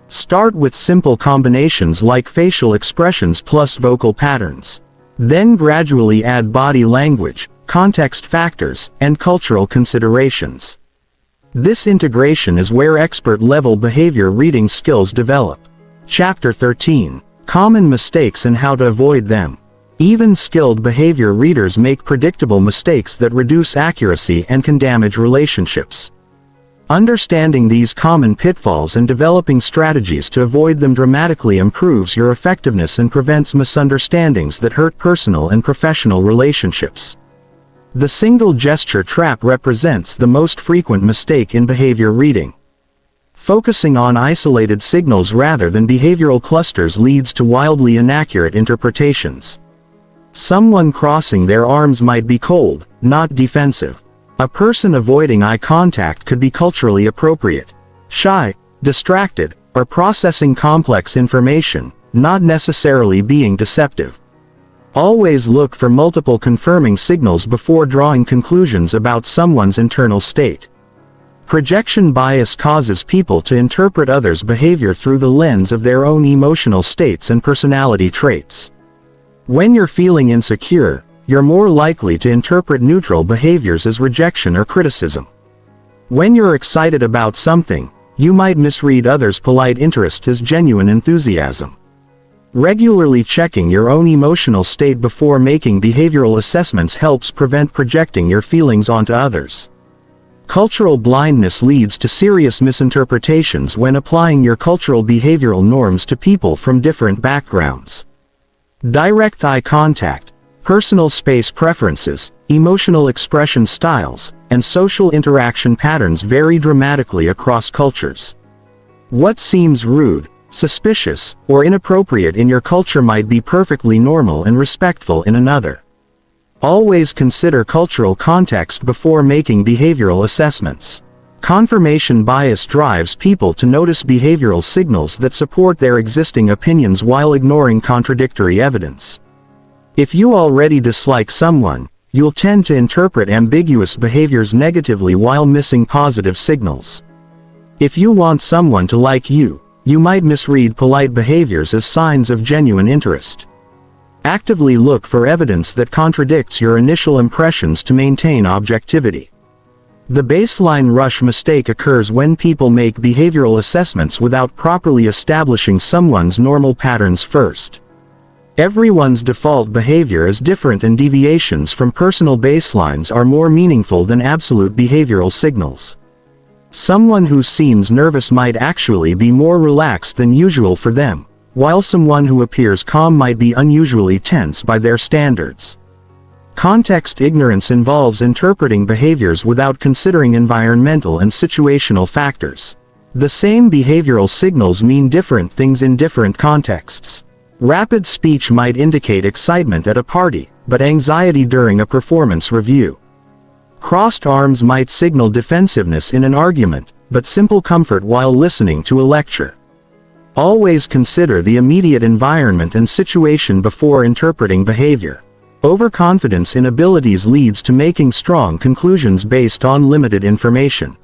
Start with simple combinations like facial expressions plus vocal patterns. Then gradually add body language, context factors, and cultural considerations. This integration is where expert-level behavior reading skills develop. Chapter 13. Common mistakes and how to avoid them. Even skilled behavior readers make predictable mistakes that reduce accuracy and can damage relationships. Understanding these common pitfalls and developing strategies to avoid them dramatically improves your effectiveness and prevents misunderstandings that hurt personal and professional relationships. The single gesture trap represents the most frequent mistake in behavior reading. Focusing on isolated signals rather than behavioral clusters leads to wildly inaccurate interpretations. Someone crossing their arms might be cold, not defensive. A person avoiding eye contact could be culturally appropriate, shy, distracted, or processing complex information, not necessarily being deceptive. Always look for multiple confirming signals before drawing conclusions about someone's internal state. Projection bias causes people to interpret others' behavior through the lens of their own emotional states and personality traits. When you're feeling insecure, you're more likely to interpret neutral behaviors as rejection or criticism. When you're excited about something, you might misread others' polite interest as genuine enthusiasm. Regularly checking your own emotional state before making behavioral assessments helps prevent projecting your feelings onto others. Cultural blindness leads to serious misinterpretations when applying your cultural behavioral norms to people from different backgrounds. Direct eye contact, Personal space preferences, emotional expression styles, and social interaction patterns vary dramatically across cultures. What seems rude, suspicious, or inappropriate in your culture might be perfectly normal and respectful in another. Always consider cultural context before making behavioral assessments. Confirmation bias drives people to notice behavioral signals that support their existing opinions while ignoring contradictory evidence. If you already dislike someone, you'll tend to interpret ambiguous behaviors negatively while missing positive signals. If you want someone to like you, you might misread polite behaviors as signs of genuine interest. Actively look for evidence that contradicts your initial impressions to maintain objectivity. The baseline rush mistake occurs when people make behavioral assessments without properly establishing someone's normal patterns first. Everyone's default behavior is different, and deviations from personal baselines are more meaningful than absolute behavioral signals. Someone who seems nervous might actually be more relaxed than usual for them, while someone who appears calm might be unusually tense by their standards. Context ignorance involves interpreting behaviors without considering environmental and situational factors. The same behavioral signals mean different things in different contexts. Rapid speech might indicate excitement at a party, but anxiety during a performance review. Crossed arms might signal defensiveness in an argument, but simple comfort while listening to a lecture. Always consider the immediate environment and situation before interpreting behavior. Overconfidence in abilities leads to making strong conclusions based on limited information.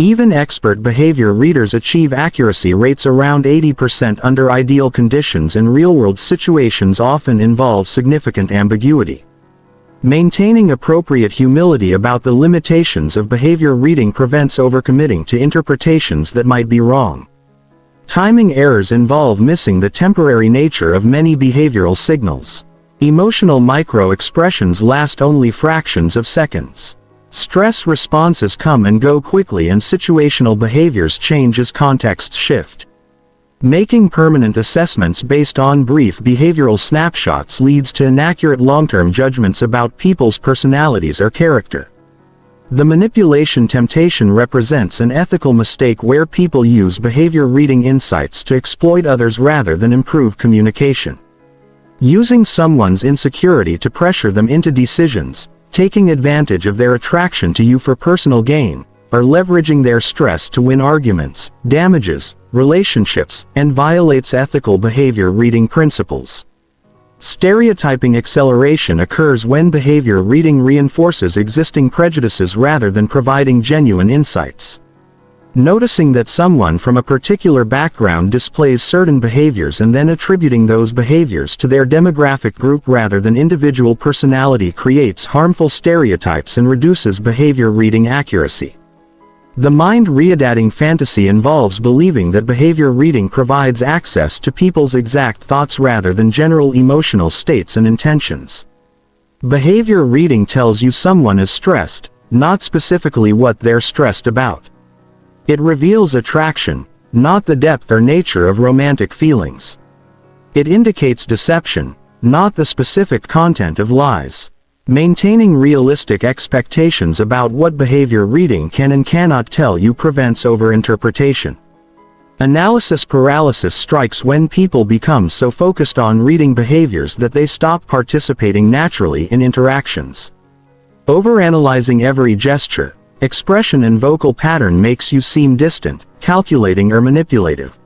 Even expert behavior readers achieve accuracy rates around 80% under ideal conditions, and real-world situations often involve significant ambiguity. Maintaining appropriate humility about the limitations of behavior reading prevents overcommitting to interpretations that might be wrong. Timing errors involve missing the temporary nature of many behavioral signals. Emotional micro-expressions last only fractions of seconds. Stress responses come and go quickly, and situational behaviors change as contexts shift. Making permanent assessments based on brief behavioral snapshots leads to inaccurate long-term judgments about people's personalities or character. The manipulation temptation represents an ethical mistake where people use behavior reading insights to exploit others rather than improve communication. Using someone's insecurity to pressure them into decisions, taking advantage of their attraction to you for personal gain, or leveraging their stress to win arguments, damages relationships, and violates ethical behavior reading principles. Stereotyping acceleration occurs when behavior reading reinforces existing prejudices rather than providing genuine insights. Noticing that someone from a particular background displays certain behaviors and then attributing those behaviors to their demographic group rather than individual personality creates harmful stereotypes and reduces behavior reading accuracy. The mind-readating fantasy involves believing that behavior reading provides access to people's exact thoughts rather than general emotional states and intentions. Behavior reading tells you someone is stressed, not specifically what they're stressed about. It reveals attraction, not the depth or nature of romantic feelings. It indicates deception, not the specific content of lies. Maintaining realistic expectations about what behavior reading can and cannot tell you prevents overinterpretation. Analysis paralysis strikes when people become so focused on reading behaviors that they stop participating naturally in interactions. Overanalyzing every gesture, expression and vocal pattern makes you seem distant, calculating or manipulative.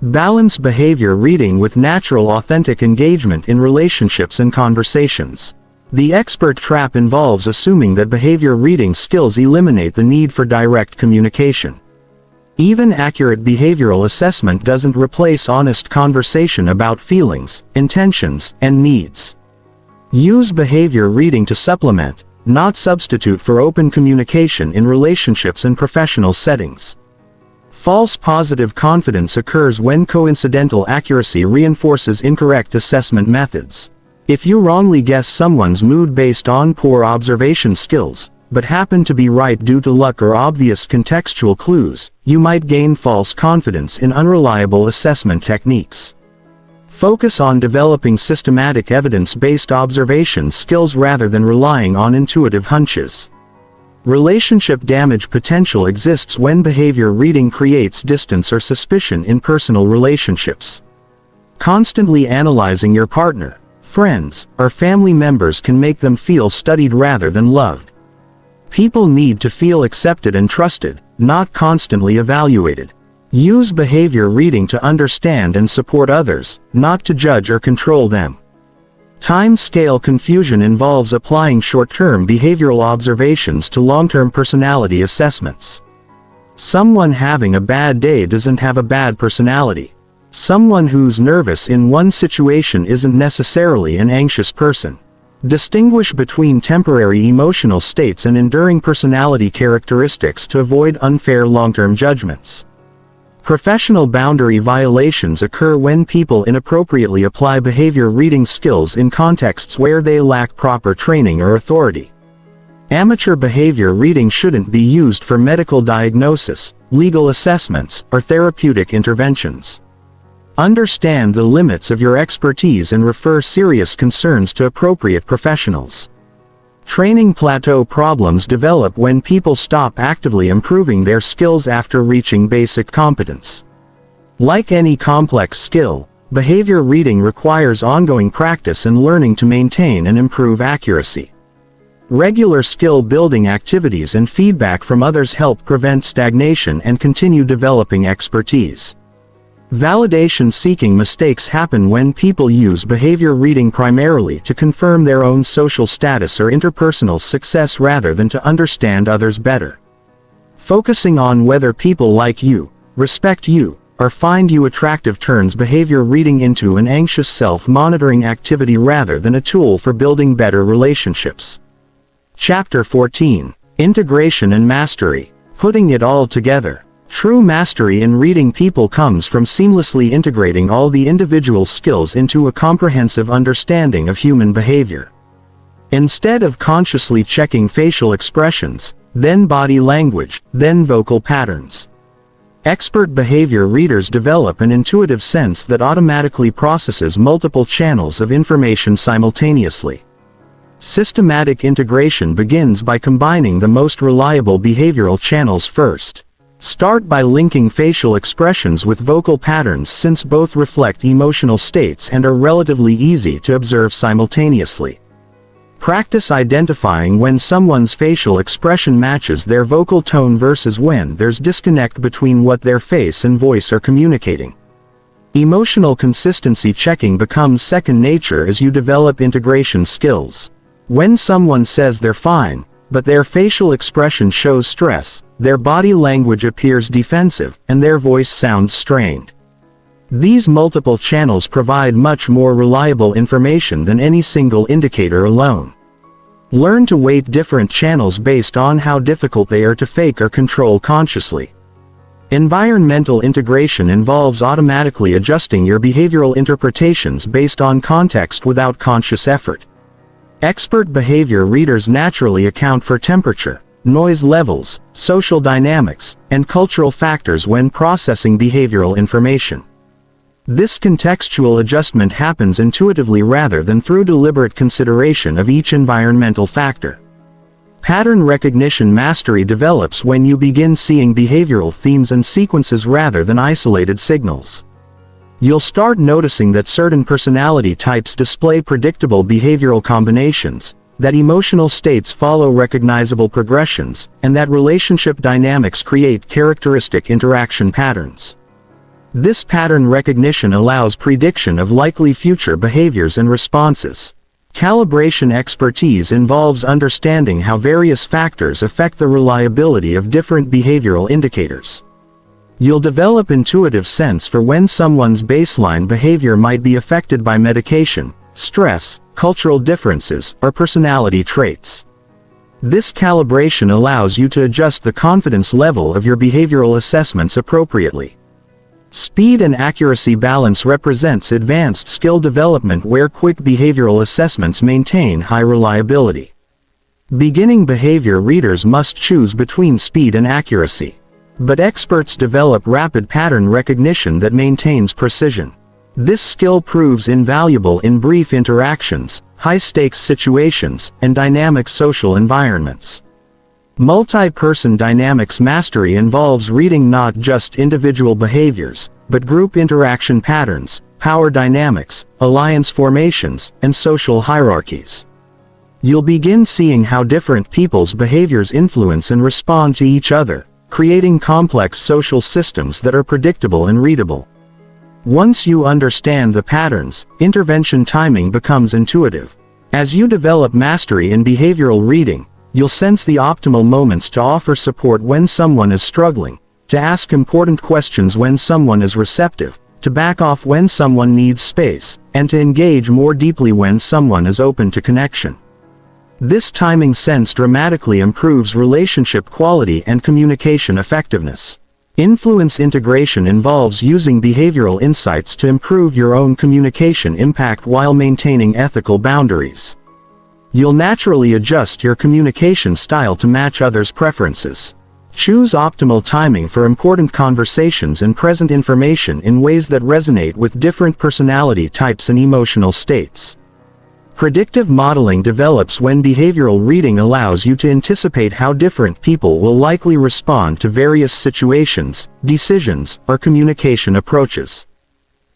Balance behavior reading with natural authentic engagement in relationships and conversations. The expert trap involves assuming that behavior reading skills eliminate the need for direct communication. Even accurate behavioral assessment doesn't replace honest conversation about feelings, intentions, and needs. Use behavior reading to supplement, not substitute for open communication in relationships and professional settings. False positive confidence occurs when coincidental accuracy reinforces incorrect assessment methods. If you wrongly guess someone's mood based on poor observation skills, but happen to be right due to luck or obvious contextual clues, you might gain false confidence in unreliable assessment techniques. Focus on developing systematic evidence-based observation skills rather than relying on intuitive hunches. Relationship damage potential exists when behavior reading creates distance or suspicion in personal relationships. Constantly analyzing your partner, friends, or family members can make them feel studied rather than loved. People need to feel accepted and trusted, not constantly evaluated. Use behavior reading to understand and support others, not to judge or control them. Time-scale confusion involves applying short-term behavioral observations to long-term personality assessments. Someone having a bad day doesn't have a bad personality. Someone who's nervous in one situation isn't necessarily an anxious person. Distinguish between temporary emotional states and enduring personality characteristics to avoid unfair long-term judgments. Professional boundary violations occur when people inappropriately apply behavior reading skills in contexts where they lack proper training or authority. Amateur behavior reading shouldn't be used for medical diagnosis, legal assessments, or therapeutic interventions. Understand the limits of your expertise and refer serious concerns to appropriate professionals. Training plateau problems develop when people stop actively improving their skills after reaching basic competence. Like any complex skill, behavior reading requires ongoing practice and learning to maintain and improve accuracy. Regular skill-building activities and feedback from others help prevent stagnation and continue developing expertise. Validation-seeking mistakes happen when people use behavior reading primarily to confirm their own social status or interpersonal success rather than to understand others better. Focusing on whether people like you, respect you, or find you attractive turns behavior reading into an anxious self-monitoring activity rather than a tool for building better relationships. Chapter 14. Integration and Mastery. Putting it all together. True mastery in reading people comes from seamlessly integrating all the individual skills into a comprehensive understanding of human behavior. Instead of consciously checking facial expressions, then body language, then vocal patterns. Expert behavior readers develop an intuitive sense that automatically processes multiple channels of information simultaneously. Systematic integration begins by combining the most reliable behavioral channels first. Start by linking facial expressions with vocal patterns since both reflect emotional states and are relatively easy to observe simultaneously. Practice identifying when someone's facial expression matches their vocal tone versus when there's disconnect between what their face and voice are communicating. Emotional consistency checking becomes second nature as you develop integration skills. When someone says they're fine, but their facial expression shows stress, their body language appears defensive, and their voice sounds strained. These multiple channels provide much more reliable information than any single indicator alone. Learn to weight different channels based on how difficult they are to fake or control consciously. Environmental integration involves automatically adjusting your behavioral interpretations based on context without conscious effort. Expert behavior readers naturally account for temperature, noise levels, social dynamics, and cultural factors when processing behavioral information. This contextual adjustment happens intuitively rather than through deliberate consideration of each environmental factor. Pattern recognition mastery develops when you begin seeing behavioral themes and sequences rather than isolated signals. You'll start noticing that certain personality types display predictable behavioral combinations, that emotional states follow recognizable progressions, and that relationship dynamics create characteristic interaction patterns. This pattern recognition allows prediction of likely future behaviors and responses. Calibration expertise involves understanding how various factors affect the reliability of different behavioral indicators. You'll develop intuitive sense for when someone's baseline behavior might be affected by medication, stress, cultural differences, or personality traits. This calibration allows you to adjust the confidence level of your behavioral assessments appropriately. Speed and accuracy balance represents advanced skill development where quick behavioral assessments maintain high reliability. Beginning behavior readers must choose between speed and accuracy. But experts develop rapid pattern recognition that maintains precision. This skill proves invaluable in brief interactions, high-stakes situations, and dynamic social environments. Multi-person dynamics mastery involves reading not just individual behaviors, but group interaction patterns, power dynamics, alliance formations, and social hierarchies. You'll begin seeing how different people's behaviors influence and respond to each other, creating complex social systems that are predictable and readable. Once you understand the patterns, intervention timing becomes intuitive. As you develop mastery in behavioral reading, you'll sense the optimal moments to offer support when someone is struggling, to ask important questions when someone is receptive, to back off when someone needs space, and to engage more deeply when someone is open to connection. This timing sense dramatically improves relationship quality and communication effectiveness. Influence integration involves using behavioral insights to improve your own communication impact while maintaining ethical boundaries. You'll naturally adjust your communication style to match others' preferences. Choose optimal timing for important conversations and present information in ways that resonate with different personality types and emotional states. Predictive modeling develops when behavioral reading allows you to anticipate how different people will likely respond to various situations, decisions, or communication approaches.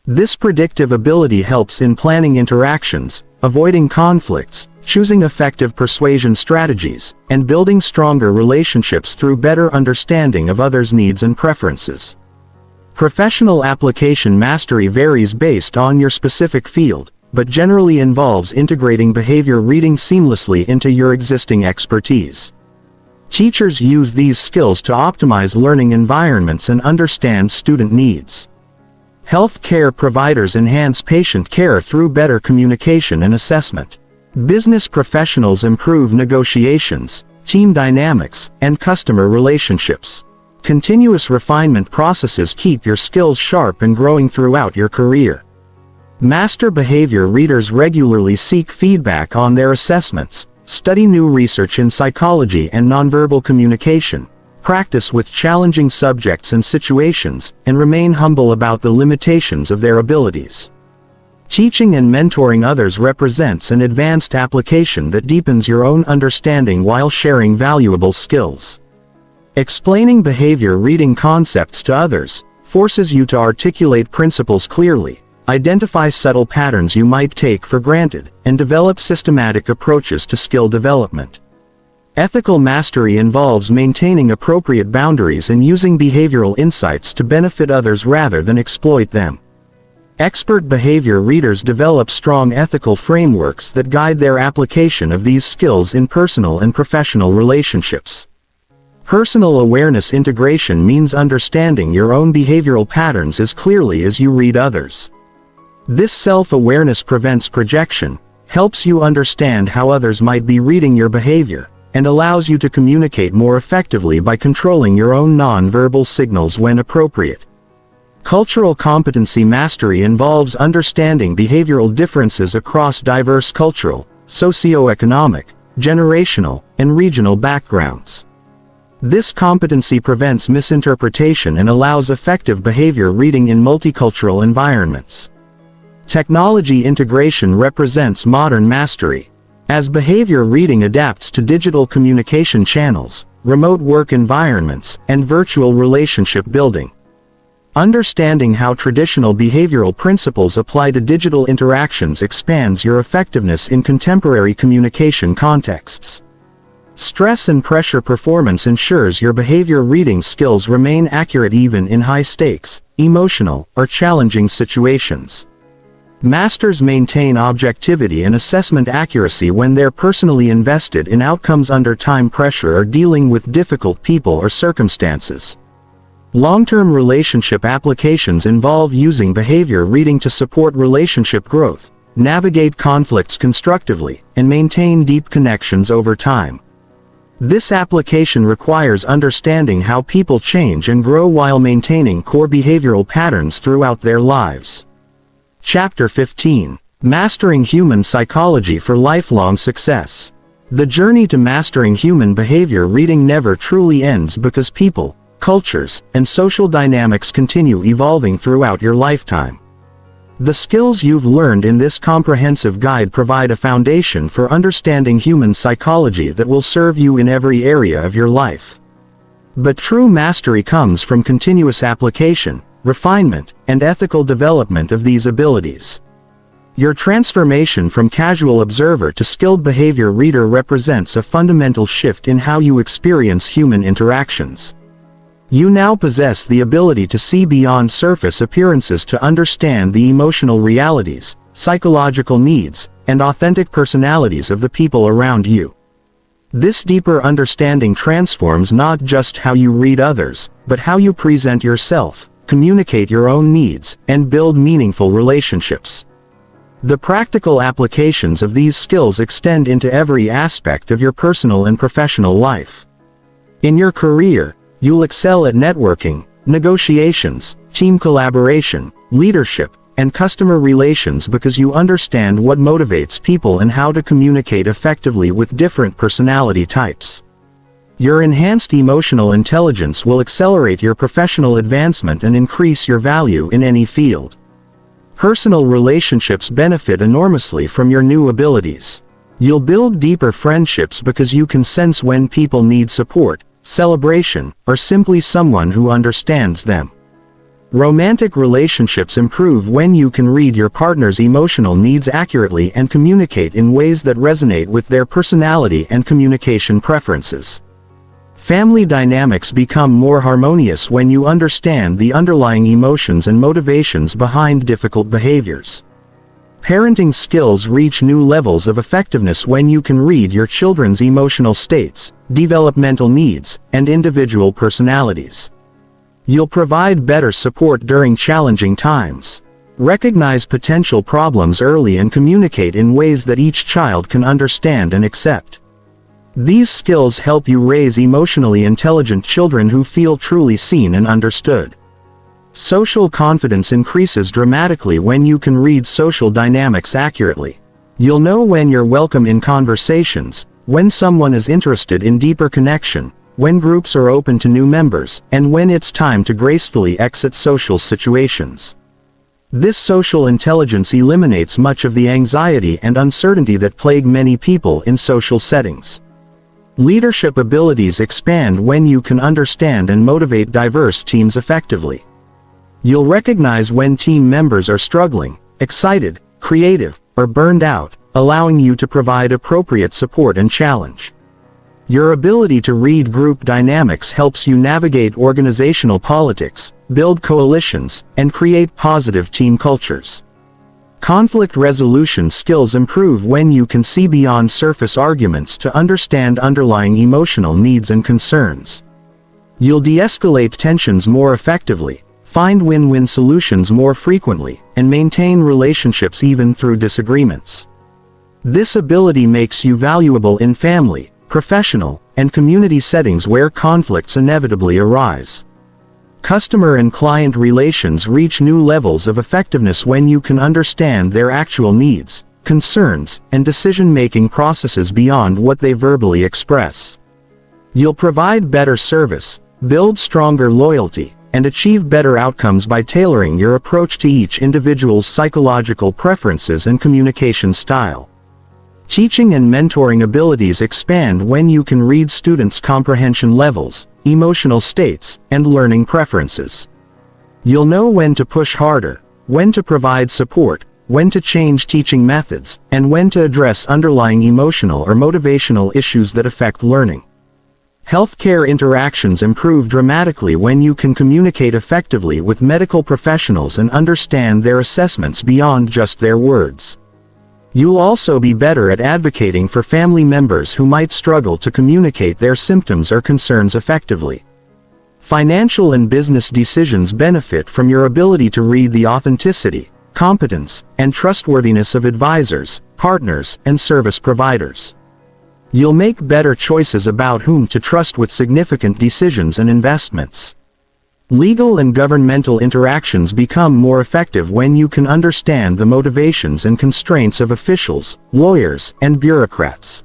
This predictive ability helps in planning interactions, avoiding conflicts, choosing effective persuasion strategies, and building stronger relationships through better understanding of others' needs and preferences. Professional application mastery varies based on your specific field, but generally involves integrating behavior reading seamlessly into your existing expertise. Teachers use these skills to optimize learning environments and understand student needs. Healthcare providers enhance patient care through better communication and assessment. Business professionals improve negotiations, team dynamics, and customer relationships. Continuous refinement processes keep your skills sharp and growing throughout your career. Master behavior readers regularly seek feedback on their assessments, study new research in psychology and nonverbal communication, practice with challenging subjects and situations, and remain humble about the limitations of their abilities. Teaching and mentoring others represents an advanced application that deepens your own understanding while sharing valuable skills. Explaining behavior reading concepts to others forces you to articulate principles clearly, identify subtle patterns you might take for granted, and develop systematic approaches to skill development. Ethical mastery involves maintaining appropriate boundaries and using behavioral insights to benefit others rather than exploit them. Expert behavior readers develop strong ethical frameworks that guide their application of these skills in personal and professional relationships. Personal awareness integration means understanding your own behavioral patterns as clearly as you read others. This self-awareness prevents projection, helps you understand how others might be reading your behavior, and allows you to communicate more effectively by controlling your own non-verbal signals when appropriate. Cultural competency mastery involves understanding behavioral differences across diverse cultural, socioeconomic, generational, and regional backgrounds. This competency prevents misinterpretation and allows effective behavior reading in multicultural environments. Technology integration represents modern mastery. As behavior reading adapts to digital communication channels, remote work environments, and virtual relationship building. Understanding how traditional behavioral principles apply to digital interactions expands your effectiveness in contemporary communication contexts. Stress and pressure performance ensures your behavior reading skills remain accurate even in high-stakes, emotional, or challenging situations. Masters maintain objectivity and assessment accuracy when they're personally invested in outcomes under time pressure or dealing with difficult people or circumstances. Long-term relationship applications involve using behavior reading to support relationship growth, navigate conflicts constructively, and maintain deep connections over time. This application requires understanding how people change and grow while maintaining core behavioral patterns throughout their lives. Chapter 15. Mastering Human Psychology for Lifelong Success. The journey to mastering human behavior reading never truly ends because people, cultures, and social dynamics continue evolving throughout your lifetime. The skills you've learned in this comprehensive guide provide a foundation for understanding human psychology that will serve you in every area of your life. But true mastery comes from continuous application, refinement, and ethical development of these abilities. Your transformation from casual observer to skilled behavior reader represents a fundamental shift in how you experience human interactions. You now possess the ability to see beyond surface appearances to understand the emotional realities, psychological needs, and authentic personalities of the people around you. This deeper understanding transforms not just how you read others, but how you present yourself, communicate your own needs, and build meaningful relationships. The practical applications of these skills extend into every aspect of your personal and professional life. In your career, you'll excel at networking, negotiations, team collaboration, leadership, and customer relations because you understand what motivates people and how to communicate effectively with different personality types. Your enhanced emotional intelligence will accelerate your professional advancement and increase your value in any field. Personal relationships benefit enormously from your new abilities. You'll build deeper friendships because you can sense when people need support, celebration, or simply someone who understands them. Romantic relationships improve when you can read your partner's emotional needs accurately and communicate in ways that resonate with their personality and communication preferences. Family dynamics become more harmonious when you understand the underlying emotions and motivations behind difficult behaviors. Parenting skills reach new levels of effectiveness when you can read your children's emotional states, developmental needs, and individual personalities. You'll provide better support during challenging times. Recognize potential problems early and communicate in ways that each child can understand and accept. These skills help you raise emotionally intelligent children who feel truly seen and understood. Social confidence increases dramatically when you can read social dynamics accurately. You'll know when you're welcome in conversations, when someone is interested in deeper connection, when groups are open to new members, and when it's time to gracefully exit social situations. This social intelligence eliminates much of the anxiety and uncertainty that plague many people in social settings. Leadership abilities expand when you can understand and motivate diverse teams effectively. You'll recognize when team members are struggling, excited, creative, or burned out, allowing you to provide appropriate support and challenge. Your ability to read group dynamics helps you navigate organizational politics, build coalitions, and create positive team cultures. Conflict resolution skills improve when you can see beyond surface arguments to understand underlying emotional needs and concerns. You'll de-escalate tensions more effectively, find win-win solutions more frequently, and maintain relationships even through disagreements. This ability makes you valuable in family, professional, and community settings where conflicts inevitably arise. Customer and client relations reach new levels of effectiveness when you can understand their actual needs, concerns, and decision-making processes beyond what they verbally express. You'll provide better service, build stronger loyalty, and achieve better outcomes by tailoring your approach to each individual's psychological preferences and communication style. Teaching and mentoring abilities expand when you can read students' comprehension levels, emotional states, and learning preferences. You'll know when to push harder, when to provide support, when to change teaching methods, and when to address underlying emotional or motivational issues that affect learning. Healthcare interactions improve dramatically when you can communicate effectively with medical professionals and understand their assessments beyond just their words. You'll also be better at advocating for family members who might struggle to communicate their symptoms or concerns effectively. Financial and business decisions benefit from your ability to read the authenticity, competence, and trustworthiness of advisors, partners, and service providers. You'll make better choices about whom to trust with significant decisions and investments. Legal and governmental interactions become more effective when you can understand the motivations and constraints of officials, lawyers, and bureaucrats.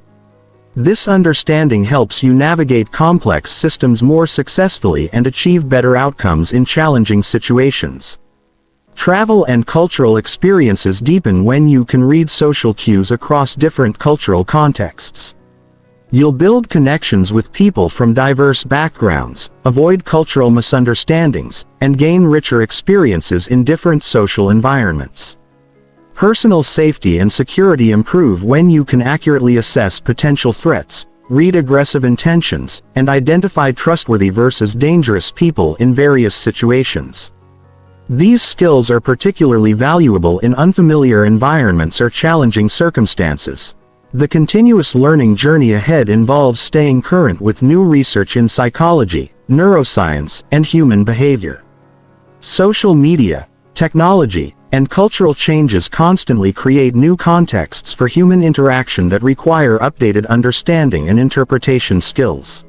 This understanding helps you navigate complex systems more successfully and achieve better outcomes in challenging situations. Travel and cultural experiences deepen when you can read social cues across different cultural contexts. You'll build connections with people from diverse backgrounds, avoid cultural misunderstandings, and gain richer experiences in different social environments. Personal safety and security improve when you can accurately assess potential threats, read aggressive intentions, and identify trustworthy versus dangerous people in various situations. These skills are particularly valuable in unfamiliar environments or challenging circumstances. The continuous learning journey ahead involves staying current with new research in psychology, neuroscience, and human behavior. Social media, technology, and cultural changes constantly create new contexts for human interaction that require updated understanding and interpretation skills.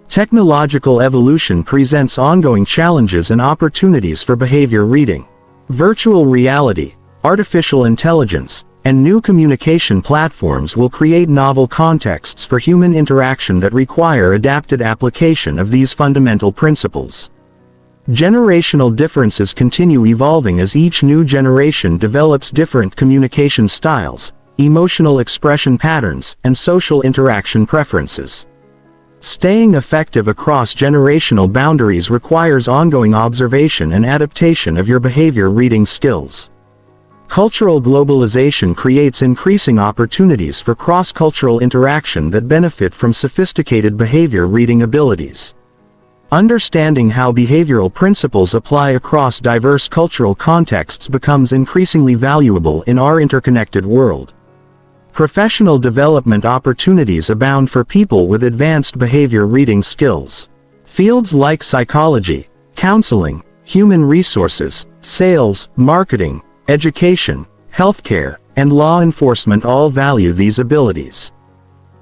Technological evolution presents ongoing challenges and opportunities for behavior reading. Virtual reality, artificial intelligence, and new communication platforms will create novel contexts for human interaction that require adapted application of these fundamental principles. Generational differences continue evolving as each new generation develops different communication styles, emotional expression patterns, and social interaction preferences. Staying effective across generational boundaries requires ongoing observation and adaptation of your behavior reading skills. Cultural globalization creates increasing opportunities for cross-cultural interaction that benefit from sophisticated behavior reading abilities. Understanding how behavioral principles apply across diverse cultural contexts becomes increasingly valuable in our interconnected world. Professional development opportunities abound for people with advanced behavior reading skills. Fields like psychology, counseling, human resources, sales, marketing, education, healthcare, and law enforcement all value these abilities.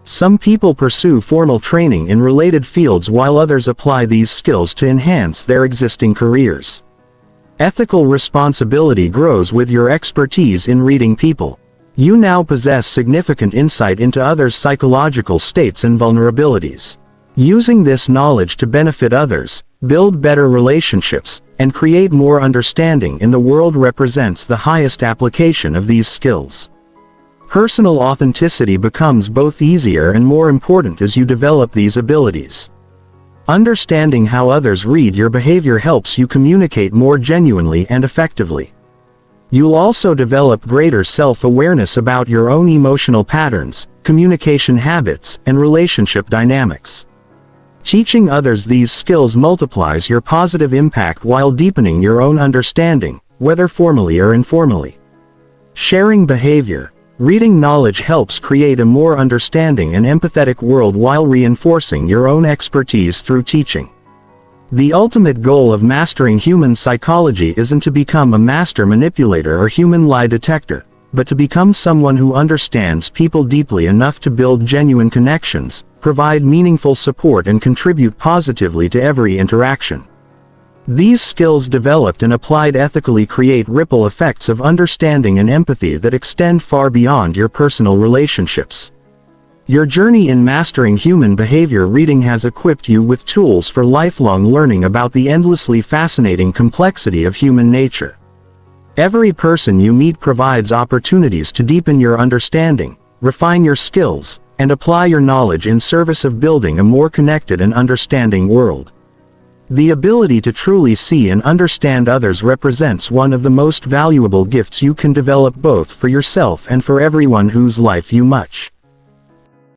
Some people pursue formal training in related fields while others apply these skills to enhance their existing careers. Ethical responsibility grows with your expertise in reading people. You now possess significant insight into others' psychological states and vulnerabilities. Using this knowledge to benefit others, build better relationships, and create more understanding in the world represents the highest application of these skills. Personal authenticity becomes both easier and more important as you develop these abilities. Understanding how others read your behavior helps you communicate more genuinely and effectively. You'll also develop greater self-awareness about your own emotional patterns, communication habits, and relationship dynamics. Teaching others these skills multiplies your positive impact while deepening your own understanding, whether formally or informally. Sharing behavior, reading knowledge helps create a more understanding and empathetic world while reinforcing your own expertise through teaching. The ultimate goal of mastering human psychology isn't to become a master manipulator or human lie detector, but to become someone who understands people deeply enough to build genuine connections, provide meaningful support, and contribute positively to every interaction. These skills developed and applied ethically create ripple effects of understanding and empathy that extend far beyond your personal relationships. Your journey in mastering human behavior reading has equipped you with tools for lifelong learning about the endlessly fascinating complexity of human nature. Every person you meet provides opportunities to deepen your understanding, refine your skills, and apply your knowledge in service of building a more connected and understanding world. The ability to truly see and understand others represents one of the most valuable gifts you can develop both for yourself and for everyone whose life you touch.